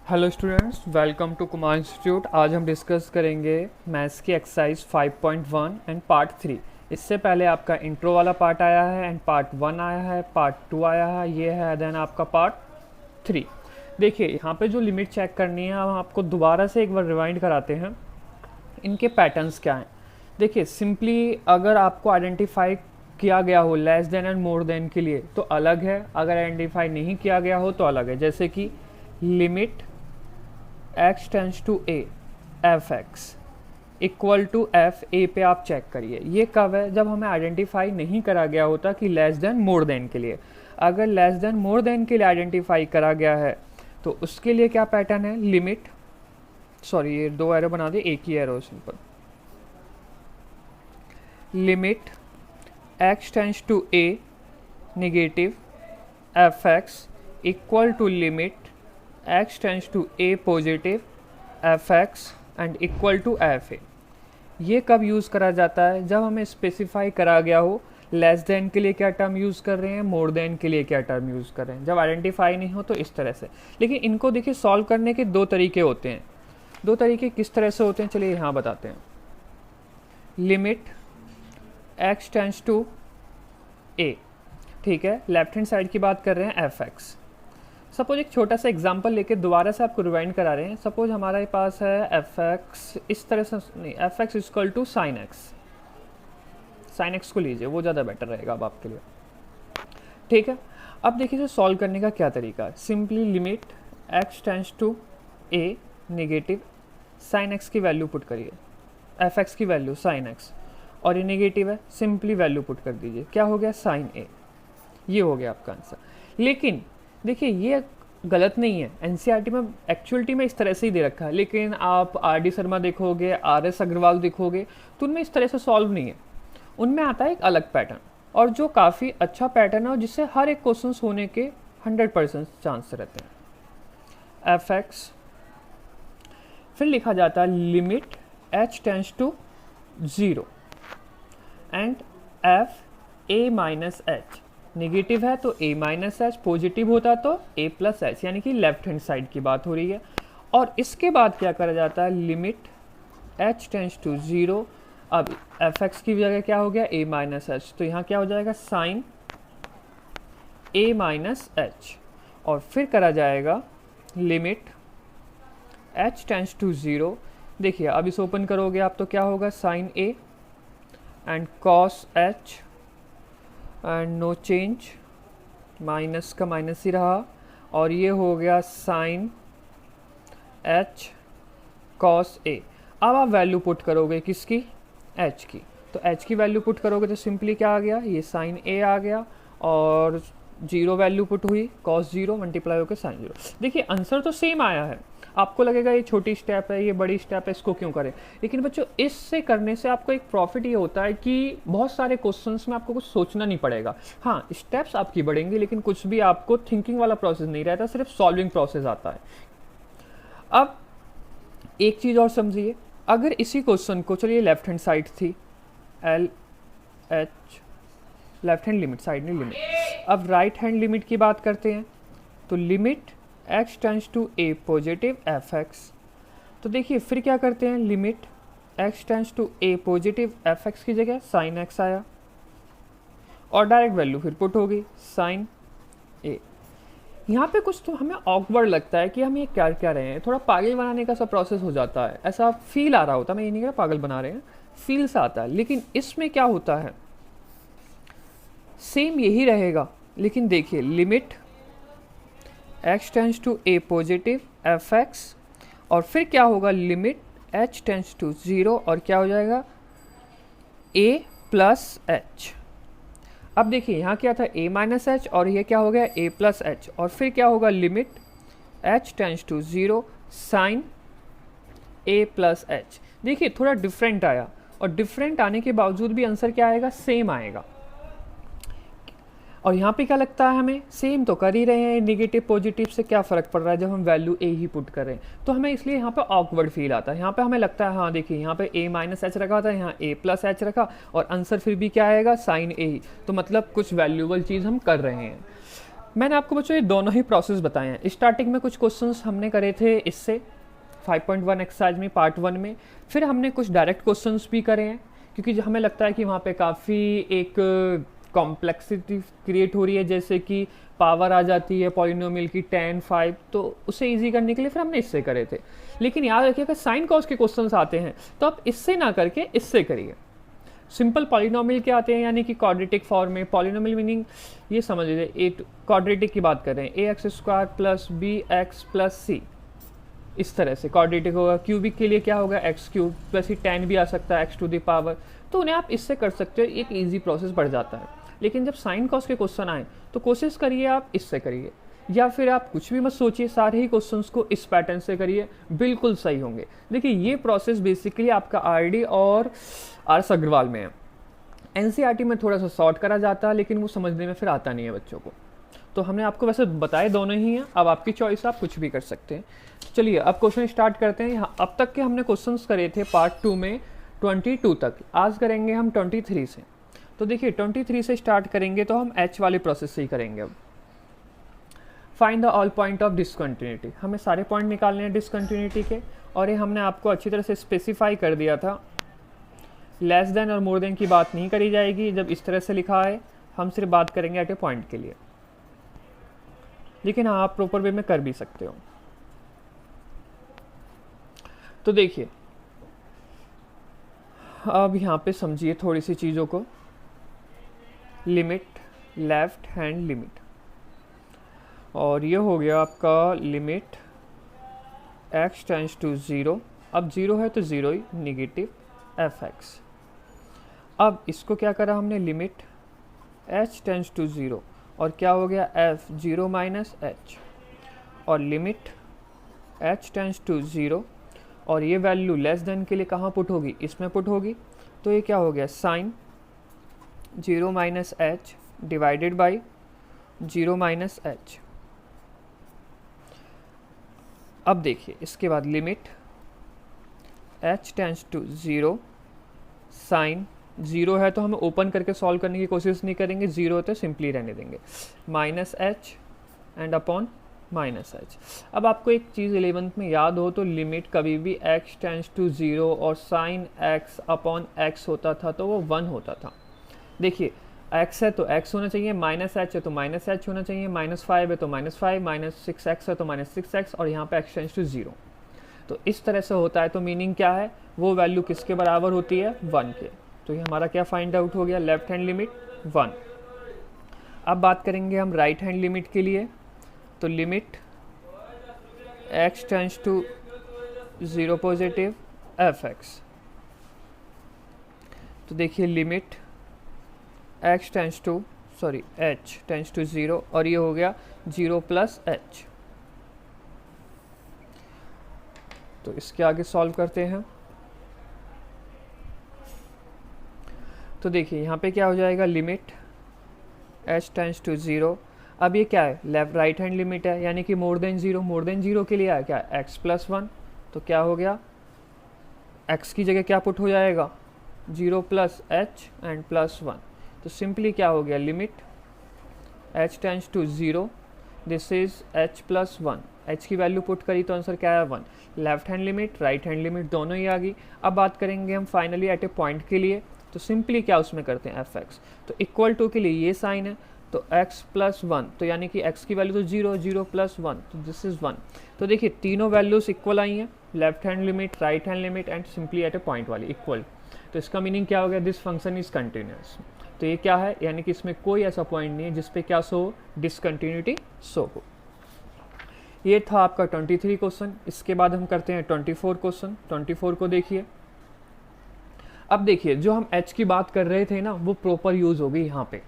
Hello students, welcome to Kumar institute. आज हम discuss करेंगे मैथ्स की एक्सरसाइज 5.1 एंड पार्ट 3। इससे पहले आपका इंट्रो वाला पार्ट आया है एंड पार्ट 1 आया है, पार्ट 2 आया है, ये है देन आपका पार्ट 3। देखिए यहाँ पे जो लिमिट चेक करनी है, हम आपको दोबारा से एक बार रिवाइंड कराते हैं इनके पैटर्न्स क्या हैं। देखिए सिंपली अगर आपको आइडेंटिफाई किया गया हो less than and more than के लिए तो अलग है, अगर आइडेंटिफाई नहीं किया गया हो तो अलग है। जैसे कि limit x tends to a f x equal to f a पे आप चेक करिए। ये कब है? जब हमें आइडेंटिफाई नहीं करा गया होता कि लेस देन मोर देन के लिए। अगर लेस देन मोर देन के लिए आइडेंटिफाई करा गया है तो उसके लिए क्या पैटर्न है? लिमिट, सॉरी ये दो एरो बना दिए, एक ही arrow simple. Limit x tends to a negative f x equal to limit x tends to a positive f x and equal to f a. ये कब यूज़ करा जाता है? जब हमें स्पेसिफाई करा गया हो लेस देन के लिए क्या टर्म यूज़ कर रहे हैं, मोर देन के लिए क्या टर्म यूज़ कर रहे हैं। जब आइडेंटिफाई नहीं हो तो इस तरह से। लेकिन इनको देखिए सॉल्व करने के दो तरीके होते हैं। दो तरीके किस तरह से होते हैं चलिए यहाँ बताते हैं। Limit x tends to a, ठीक है, लेफ्ट हैंड साइड की बात कर रहे हैं एफ एक्स। सपोज एक छोटा सा एग्जांपल लेके दोबारा से आपको रिवाइंड करा रहे हैं। सपोज हमारे पास है एफ एक्स इस तरह से, नहीं f x equal to sine x. Sine x को लीजिए, वो ज़्यादा बेटर रहेगा अब आपके लिए, ठीक है। अब देखिए इसे सॉल्व करने का क्या तरीका है। Simply limit x tends to a negative sine x की वैल्यू पुट करिए, एफ एक्स की वैल्यू साइन एक्स, और ये नेगेटिव है, सिंपली वैल्यू पुट कर दीजिए। क्या हो गया? साइन ए। ये हो गया आपका आंसर। लेकिन देखिए ये गलत नहीं है, एनसीईआरटी में एक्चुअलिटी में इस तरह से ही दे रखा है। लेकिन आप आर डी शर्मा देखोगे, आर एस अग्रवाल देखोगे तो उनमें इस तरह से सॉल्व नहीं है। उनमें आता है एक अलग पैटर्न, और जो काफ़ी अच्छा पैटर्न है और जिससे हर एक क्वेश्चन होने के 100% चांस रहते हैं। एफ एक्स फिर लिखा जाता है limit h tends to 0 and f a minus h. Negative है तो a माइनस एच, पॉजिटिव होता तो a प्लस एच, यानी कि लेफ्ट हैंड साइड की बात हो रही है। और इसके बाद क्या करा जाता है? Limit h tends to 0। अब एफ एक्स की जगह क्या हो गया? a माइनस एच, तो यहाँ क्या हो जाएगा? Sine a minus h. और फिर करा जाएगा लिमिट h टेंस टू 0। देखिए अब इस ओपन करोगे आप तो क्या होगा? Sine a and cos h and no change, minus का माइनस ही रहा, और ये हो गया साइन h कॉस a। अब आप वैल्यू पुट करोगे किसकी? h की। तो h की वैल्यू पुट करोगे तो सिंपली क्या आ गया? ये साइन a आ गया, और 0 वैल्यू पुट हुई, कॉस 0 मल्टीप्लाई होकर साइन 0। देखिए आंसर तो सेम आया है। आपको लगेगा ये छोटी स्टेप है, ये बड़ी स्टेप है, इसको क्यों करें। लेकिन बच्चों इससे करने से आपको एक प्रॉफिट ये होता है कि बहुत सारे क्वेश्चंस में आपको कुछ सोचना नहीं पड़ेगा। हाँ स्टेप्स आपकी बढ़ेंगी, लेकिन कुछ भी आपको थिंकिंग वाला प्रोसेस नहीं रहता, सिर्फ सॉल्विंग प्रोसेस आता है। अब एक चीज़ और समझिए, अगर इसी क्वेश्चन को, चलिए लेफ्ट हैंड साइड थी L H, left hand limit side नहीं लिमिट। अब राइट हैंड लिमिट की बात करते हैं तो limit x tends to a positive f x. तो देखिए फिर क्या करते हैं? Limit x tends to a positive f x की जगह साइन x आया, और डायरेक्ट वैल्यू फिर पुट होगी साइन a। यहाँ पे कुछ तो हमें ऑकवर्ड लगता है कि हम ये क्या क्या रहे हैं, थोड़ा पागल बनाने का सा प्रोसेस हो जाता है, ऐसा फील आ रहा होता है। मैं ये नहीं कह रहा पागल बना रहे हैं, फील सा आता है। लेकिन इसमें क्या होता है, सेम यही रहेगा। लेकिन देखिए limit x tends to a positive f x, और फिर क्या होगा? लिमिट h टेंस टू 0, और क्या हो जाएगा? a plus h. अब देखिए यहाँ क्या था? a माइनस एच, और ये क्या हो गया? a plus h. और फिर क्या होगा? Limit h tends to 0 sine a plus h. देखिए थोड़ा डिफरेंट आया, और डिफरेंट आने के बावजूद भी आंसर क्या आएगा? सेम आएगा। और यहाँ पे क्या लगता है हमें? सेम तो कर ही रहे हैं, नेगेटिव पॉजिटिव से क्या फ़र्क पड़ रहा है जब हम वैल्यू a ही पुट कर रहे हैं। तो हमें इसलिए यहाँ पे ऑकवर्ड फील आता है। यहाँ पे हमें लगता है हाँ देखिए यहाँ पे a माइनस एच रखा था, यहाँ a प्लस एच रखा, और आंसर फिर भी क्या आएगा? साइन a ही। तो मतलब कुछ वैल्यूबल चीज़ हम कर रहे हैं। मैंने आपको बच्चों ये दोनों ही प्रोसेस बताए हैं। स्टार्टिंग में कुछ क्वेश्चंस हमने करे थे इससे 5.1 एक्सरसाइज में पार्ट 1 में, फिर हमने कुछ डायरेक्ट क्वेश्चंस भी करे हैं क्योंकि हमें लगता है कि वहाँ पे काफ़ी एक कॉम्प्लेक्सिटी क्रिएट हो रही है, जैसे कि पावर आ जाती है पॉलिनोमियल की 10, 5, तो उसे इजी करने के लिए फिर हमने इससे करे थे। लेकिन याद रखिए अगर साइन कॉस के क्वेश्चंस आते हैं तो आप इससे ना करके इससे करिए। सिंपल पॉलिनोमियल के आते हैं यानी कि क्वाड्रेटिक फॉर्म में। पॉलिनोमियल मीनिंग ये समझ लीजिए, क्वाड्रेटिक की बात कर रहे हैं, a x square plus b x plus c, इस तरह से क्वाड्रेटिक होगा। क्यूबिक के लिए क्या होगा, एक्स क्यूब प्लस ही 10 भी आ सकता है एक्स टू द पावर, तो उन्हें आप इससे कर सकते हो, एक ईजी प्रोसेस बढ़ जाता है। लेकिन जब साइन कॉस के क्वेश्चन आए तो कोशिश करिए आप इससे करिए, या फिर आप कुछ भी मत सोचिए, सारे ही क्वेश्चंस को इस पैटर्न से करिए, बिल्कुल सही होंगे। देखिए ये प्रोसेस बेसिकली आपका आरडी और आर अग्रवाल में है। एनसीईआरटी में थोड़ा सा शॉर्ट करा जाता है लेकिन वो समझने में फिर आता नहीं है बच्चों को। तो हमने आपको वैसे बताए दोनों ही हैं, अब आपकी चॉइस, आप कुछ भी कर सकते हैं। चलिए अब क्वेश्चन स्टार्ट करते हैं। यहाँ अब तक के हमने क्वेश्चंस करे थे पार्ट 2 में 22 तक, आज करेंगे हम 23 से। तो देखिए 23 से स्टार्ट करेंगे तो हम एच वाले प्रोसेस से ही करेंगे। अब find the all point of discontinuity, हमें सारे पॉइंट निकालने हैं डिसकंटिन्यूटी के, और ये हमने आपको अच्छी तरह से स्पेसिफाई कर दिया था। लेस देन और मोर देन की बात नहीं करी जाएगी जब इस तरह से लिखा है, हम सिर्फ बात करेंगे एट ए पॉइंट के लिए। लेकिन हाँ आप प्रॉपर वे में कर भी सकते हो। तो देखिए अब यहाँ पे समझिए थोड़ी सी चीज़ों को। लिमिट, लेफ्ट हैंड लिमिट, और ये हो गया आपका लिमिट x टेंड्स टू 0। अब 0 है तो 0 ही, निगेटिव fx। अब इसको क्या करा हमने, लिमिट h टेंड्स टू 0, और क्या हो गया f 0 माइनस h, और लिमिट h टेंड्स टू 0, और ये वैल्यू लेस देन के लिए कहाँ पुट होगी, इसमें पुट होगी। तो ये क्या हो गया, sine 0 minus h divided by 0 minus h। अब देखिए इसके बाद limit h tends to 0, sine 0 है तो हमें ओपन करके सॉल्व करने की कोशिश नहीं करेंगे, 0 होते सिंपली रहने देंगे, minus h and upon minus h। अब आपको एक चीज़ 11th में याद हो तो लिमिट कभी भी x टेंड्स टू 0 और साइन x अपॉन x होता था तो वो 1 होता था। देखिए x है तो x होना चाहिए, माइनस h है तो माइनस h होना चाहिए, माइनस 5 है तो माइनस 5, माइनस 6x है तो माइनस 6x, और यहाँ पे x टेंड्स टू 0। तो इस तरह से होता है। तो मीनिंग क्या है, वो वैल्यू किसके बराबर होती है, 1 के। तो ये हमारा क्या फाइंड आउट हो गया, लेफ्ट हैंड लिमिट 1। अब बात करेंगे हम राइट हैंड लिमिट के लिए। तो limit x tends to 0 positive fx। तो देखिए लिमिट h टेंड्स टू 0, और ये हो गया 0 प्लस h। तो इसके आगे सॉल्व करते हैं। तो देखिए यहाँ पे क्या हो जाएगा, लिमिट h टेंड्स टू 0। अब ये क्या है, लेफ्ट राइट हैंड लिमिट है यानी कि मोर देन 0। मोर देन 0 के लिए है क्या, x प्लस 1। तो क्या हो गया, x की जगह क्या पुट हो जाएगा, 0 प्लस h एंड प्लस 1। तो सिंपली क्या हो गया, limit h tends to 0, this is h plus 1। h की वैल्यू पुट करी तो आंसर क्या है, 1। Left hand limit right hand limit दोनों ही आ गई। अब बात करेंगे हम फाइनली एट ए पॉइंट के लिए। तो सिंपली क्या उसमें करते हैं, fx। तो इक्वल टू के लिए ये साइन है तो x प्लस 1, तो यानी कि x की वैल्यू तो 0, 0 प्लस 1, तो दिस इज़ 1। तो देखिए तीनों वैल्यूज इक्वल आई हैं, left hand limit, right hand limit and simply at a point वाली इक्वल। तो इसका मीनिंग क्या हो गया, दिस फंक्शन इज कंटिन्यूस। तो ये क्या है, यानी कि इसमें कोई ऐसा पॉइंट नहीं है जिसपे क्या शो हो, डिसकंटिन्यूटी शो हो। ये था आपका 23 क्वेश्चन। इसके बाद हम करते हैं 24 क्वेश्चन। 24 को देखिए। अब देखिए जो हम h की बात कर रहे थे ना, वो प्रॉपर यूज़ हो गई यहाँ पे।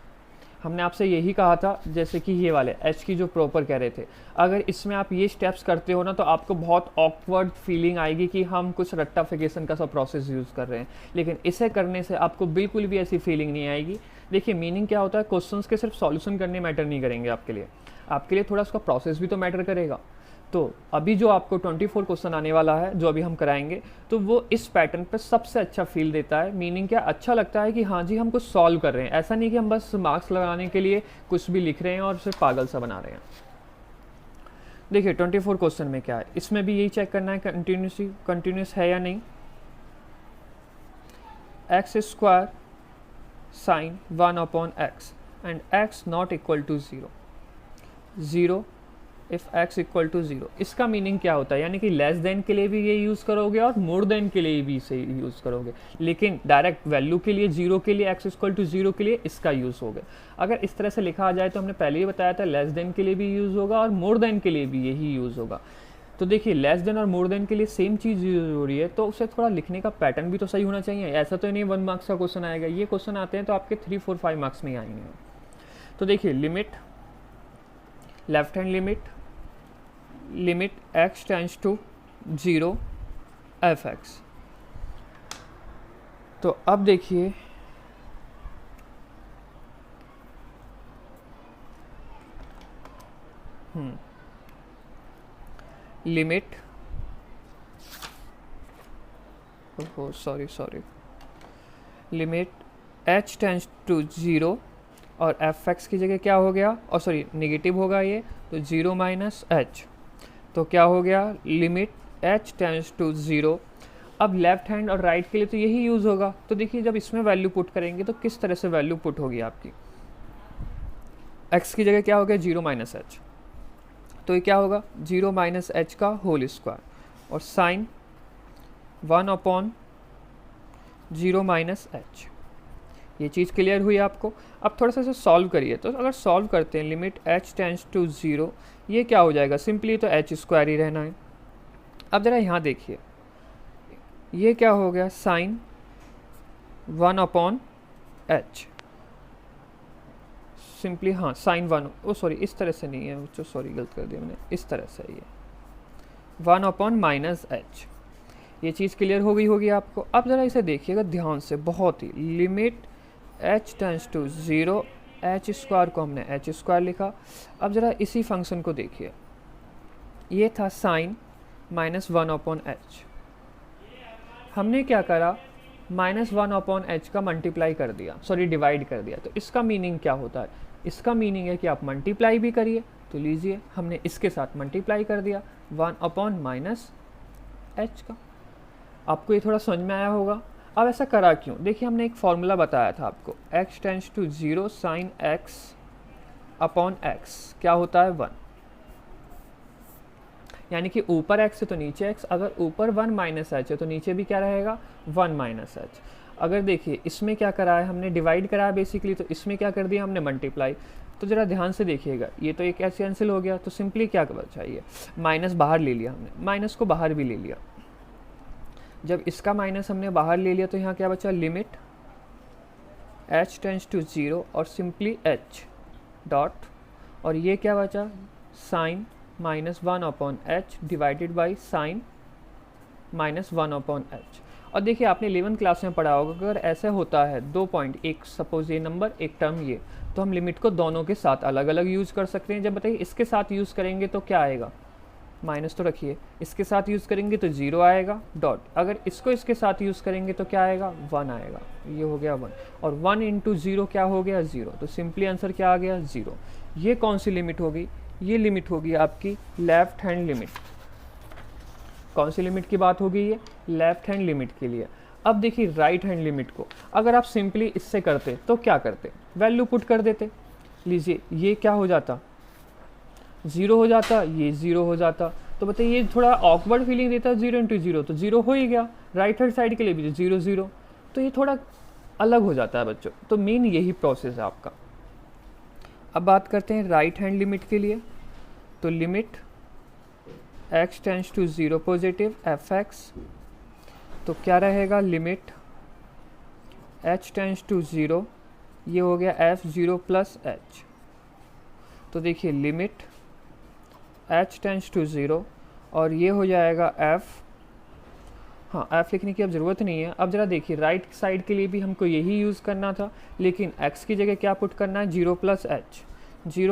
हमने आपसे यही कहा था, जैसे कि ये वाले h की जो प्रॉपर कह रहे थे, अगर इसमें आप ये स्टेप्स करते हो ना तो आपको बहुत ऑकवर्ड फीलिंग आएगी कि हम कुछ रट्टाफिकेशन का सा प्रोसेस यूज़ कर रहे हैं। लेकिन इसे करने से आपको बिल्कुल भी ऐसी फीलिंग नहीं आएगी। देखिए मीनिंग क्या होता है, क्वेश्चंस के सिर्फ सॉल्यूशन करने मैटर नहीं करेंगे आपके लिए थोड़ा उसका प्रोसेस भी तो मैटर करेगा। तो अभी जो आपको 24 क्वेश्चन आने वाला है, जो अभी हम कराएंगे, तो वो इस पैटर्न पे सबसे अच्छा फील देता है। मीनिंग क्या, अच्छा लगता है कि हाँ जी हम कुछ सॉल्व कर रहे हैं, ऐसा नहीं कि हम बस मार्क्स लगाने के लिए कुछ भी लिख रहे हैं और सिर्फ पागल सा बना रहे हैं। देखिए 24 क्वेश्चन में क्या है, इसमें भी यही चेक करना है कंटिन्यूस है या नहीं। X square sine 1/x and x not equal to 0 if x equal to 0। इसका मीनिंग क्या होता है, यानी कि लेस देन के लिए भी ये यूज़ करोगे और मोर देन के लिए भी इसे यूज़ करोगे, लेकिन डायरेक्ट वैल्यू के लिए 0 के लिए x इक्वल टू 0 के लिए इसका यूज़ होगा। अगर इस तरह से लिखा आ जाए तो हमने पहले ही बताया था लेस देन के लिए भी यूज़ होगा और मोर देन के लिए भी यही यूज़ होगा। तो देखिए लेस देन और मोर देन के लिए सेम चीज़ यूज हो रही है, तो उसे थोड़ा लिखने का पैटर्न भी तो सही होना चाहिए। ऐसा तो नहीं 1 मार्क्स का क्वेश्चन आएगा, ये क्वेश्चन आते हैं तो आपके 3, 4, 5 मार्क्स में ही आएंगे। तो देखिए limit, left hand limit x tends to 0 f(x). तो अब देखिए limit, sorry limit h tends to 0 और f(x) की जगह क्या हो गया, और सॉरी नेगेटिव होगा ये, तो 0 माइनस h, तो क्या हो गया लिमिट h टेंड्स टू 0। अब लेफ्ट हैंड और राइट के लिए तो यही यूज़ होगा। तो देखिए जब इसमें वैल्यू पुट करेंगे तो किस तरह से वैल्यू पुट होगी आपकी, x की जगह क्या हो गया 0 माइनस h, तो ये क्या होगा 0 माइनस h का होल स्क्वायर और साइन 1/0 माइनस h। ये चीज़ क्लियर हुई आपको। अब थोड़ा सा इसे सॉल्व करिए, तो अगर सॉल्व करते हैं लिमिट h टेंड्स टू 0, ये क्या हो जाएगा, सिंपली तो h स्क्वायर ही रहना है। अब ज़रा यहाँ देखिए, ये क्या हो गया साइन 1/h, सिंपली हाँ साइन 1, सॉरी इस तरह से नहीं है, सॉरी गलत कर दिया मैंने, इस तरह से ये 1/-h। ये चीज़ क्लियर हो गई होगी आपको। अब ज़रा इसे देखिएगा ध्यान से, बहुत ही, limit h tends to 0, h square को हमने h स्क्वायर लिखा। अब ज़रा इसी फंक्शन को देखिए, ये था साइन -1/h, हमने क्या करा -1/h का मल्टीप्लाई कर दिया, सॉरी डिवाइड कर दिया। तो इसका मीनिंग क्या होता है, इसका मीनिंग है कि आप मल्टीप्लाई भी करिए। तो लीजिए हमने इसके साथ मल्टीप्लाई कर दिया 1/-h का। आपको ये थोड़ा समझ में आया होगा। अब ऐसा करा क्यों, देखिए हमने एक फॉर्मूला बताया था आपको, x tends to 0 sign x/x क्या होता है 1, यानी कि ऊपर x है तो नीचे x, अगर ऊपर 1 माइनस h है तो नीचे भी क्या रहेगा 1 माइनस h। अगर देखिए इसमें क्या करा है हमने, डिवाइड करा है बेसिकली, तो इसमें क्या कर दिया हमने मल्टीप्लाई। तो ज़रा ध्यान से देखिएगा, ये तो एक ऐसे कैंसिल हो गया, तो सिंपली क्या चाहिए, माइनस बाहर ले लिया हमने, माइनस को बाहर भी ले लिया। जब इसका माइनस हमने बाहर ले लिया तो यहाँ क्या बचा, लिमिट h टेंड्स टू 0 और सिंपली h डॉट, और ये क्या बचा sign -1/h divided by sine -1/h। और देखिए आपने 11th क्लास में पढ़ा होगा, अगर ऐसे होता है 2 पॉइंट, एक सपोज ये नंबर एक टर्म ये, तो हम लिमिट को दोनों के साथ अलग अलग यूज़ कर सकते हैं। जब बताइए इसके साथ यूज़ करेंगे तो क्या आएगा, माइनस तो रखिए, इसके साथ यूज़ करेंगे तो 0 आएगा डॉट, अगर इसको इसके साथ यूज़ करेंगे तो क्या आएगा 1 आएगा, ये हो गया 1, और 1 इंटू 0 क्या हो गया 0, तो सिंपली आंसर क्या आ गया 0। ये कौन सी लिमिट होगी, ये लिमिट होगी आपकी लेफ्ट हैंड लिमिट। कौन सी लिमिट की बात होगी, ये लेफ्ट हैंड लिमिट के लिए। अब देखिए राइट हैंड लिमिट को अगर आप सिंपली इससे करते तो क्या करते, वैल्यू पुट कर देते। लीजिए ये क्या हो जाता 0 हो जाता, ये 0 हो जाता। तो बताइए ये थोड़ा ऑकवर्ड फीलिंग देता है 0 इंटू 0, तो 0 हो ही गया। राइट हैंड साइड के लिए भी 0 0, तो ये थोड़ा अलग हो जाता है बच्चों। तो मेन यही प्रोसेस है आपका। अब बात करते हैं राइट हैंड लिमिट के लिए। तो limit x tends to 0 positive f(x), तो क्या रहेगा लिमिट h टेंड्स टू 0, ये हो गया f(0 प्लस h)। तो देखिए लिमिट h टेंड्स टू 0 और ये हो जाएगा f, हाँ f लिखने की अब ज़रूरत नहीं है। अब ज़रा देखिए राइट साइड के लिए भी हमको यही यूज़ करना था, लेकिन x की जगह क्या पुट करना है 0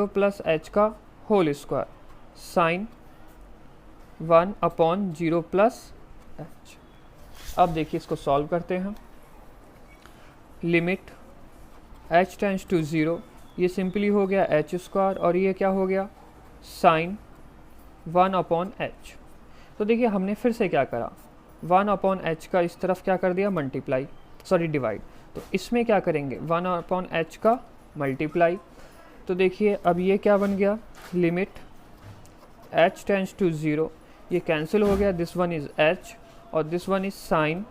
प्लस h का whole square sine 1/0 plus h. अब देखिए इसको सॉल्व करते हैं। लिमिट h टेंस टू 0, ये सिंपली हो गया एच स्क्वायर और ये क्या हो गया साइन 1/h। तो देखिए हमने फिर से क्या करा, 1/h का इस तरफ क्या कर दिया मल्टीप्लाई, सॉरी डिवाइड। तो इसमें क्या करेंगे 1/h का मल्टीप्लाई। तो देखिए अब ये क्या बन गया, लिमिट h टेंस टू 0, ये कैंसिल हो गया, दिस वन इज h और this one is sine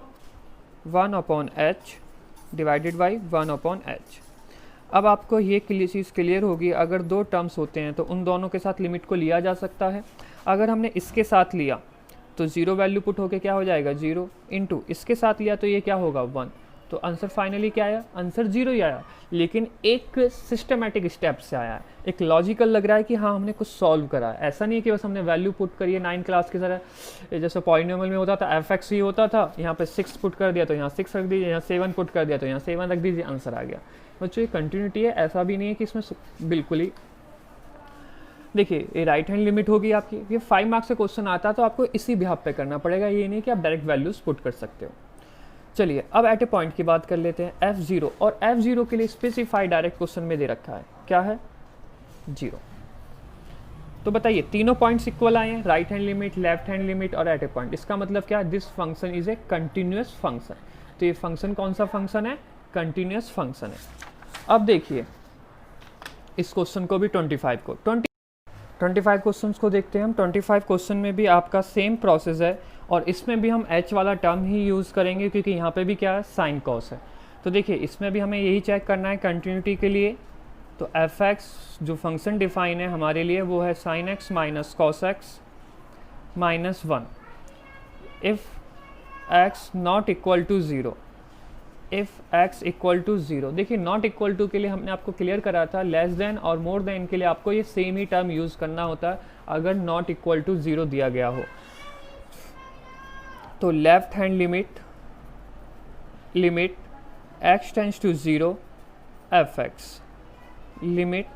1/h divided by 1/h। अब आपको ये चीज़ क्लियर होगी, अगर दो टर्म्स होते हैं तो उन दोनों के साथ लिमिट को लिया जा सकता है। अगर हमने इसके साथ लिया तो 0 वैल्यू पुट होके क्या हो जाएगा 0, इंटू इसके साथ लिया तो ये क्या होगा 1। तो आंसर फाइनली क्या आया, आंसर 0 ही आया, लेकिन एक सिस्टमेटिक स्टेप से आया है, एक लॉजिकल लग रहा है कि हाँ हमने कुछ सॉल्व करा है। ऐसा नहीं है कि बस हमने वैल्यू पुट करी है 9 क्लास की तरह, जैसे पॉलिनोमियल में होता था एफ ही होता था, यहाँ पे 6 पुट कर दिया तो यहाँ 6 रख दीजिए, यहाँ 7 पुट कर दिया तो यहाँ 7 रख दीजिए, आंसर आ गया। बच्चों ये कंटिन्यूटी है, ऐसा भी नहीं है कि इसमें बिल्कुल ही। देखिए ये राइट हैंड लिमिट होगी आपकी, ये 5 मार्क्स का क्वेश्चन आता है तो आपको इसी बिहाफ पे करना पड़ेगा, ये नहीं कि आप डायरेक्ट वैल्यूज पुट कर सकते हो। चलिए अब एट ए पॉइंट की बात कर लेते हैं, f0, और f0 के लिए स्पेसिफाई डायरेक्ट क्वेश्चन में दे रखा है, क्या है 0। तो बताइए तीनों पॉइंट्स इक्वल आए हैं, right hand limit, left hand limit और एट ए पॉइंट। इसका मतलब क्या है, this function is A continuous function. तो ये फंक्शन कौन सा फंक्शन है, कंटिन्यूअस फंक्शन है। अब देखिए इस क्वेश्चन को भी 25 क्वेश्चन को देखते हैं हम। 25 क्वेश्चन में भी आपका सेम प्रोसेस है और इसमें भी हम h वाला टर्म ही यूज़ करेंगे क्योंकि यहाँ पे भी क्या है साइन कॉस है। तो देखिए इसमें भी हमें यही चेक करना है कंटिन्यूटी के लिए। तो f(x) जो फंक्शन डिफाइन है हमारे लिए वो है sin x minus cos x minus 1 if x not equal to 0, if x equal to 0। देखिए नॉट इक्वल टू के लिए हमने आपको क्लियर करा था, लेस देन और मोर देन के लिए आपको ये सेम ही टर्म यूज़ करना होता है अगर नॉट इक्वल टू 0 दिया गया हो। तो left hand limit x tends to 0 f(x), limit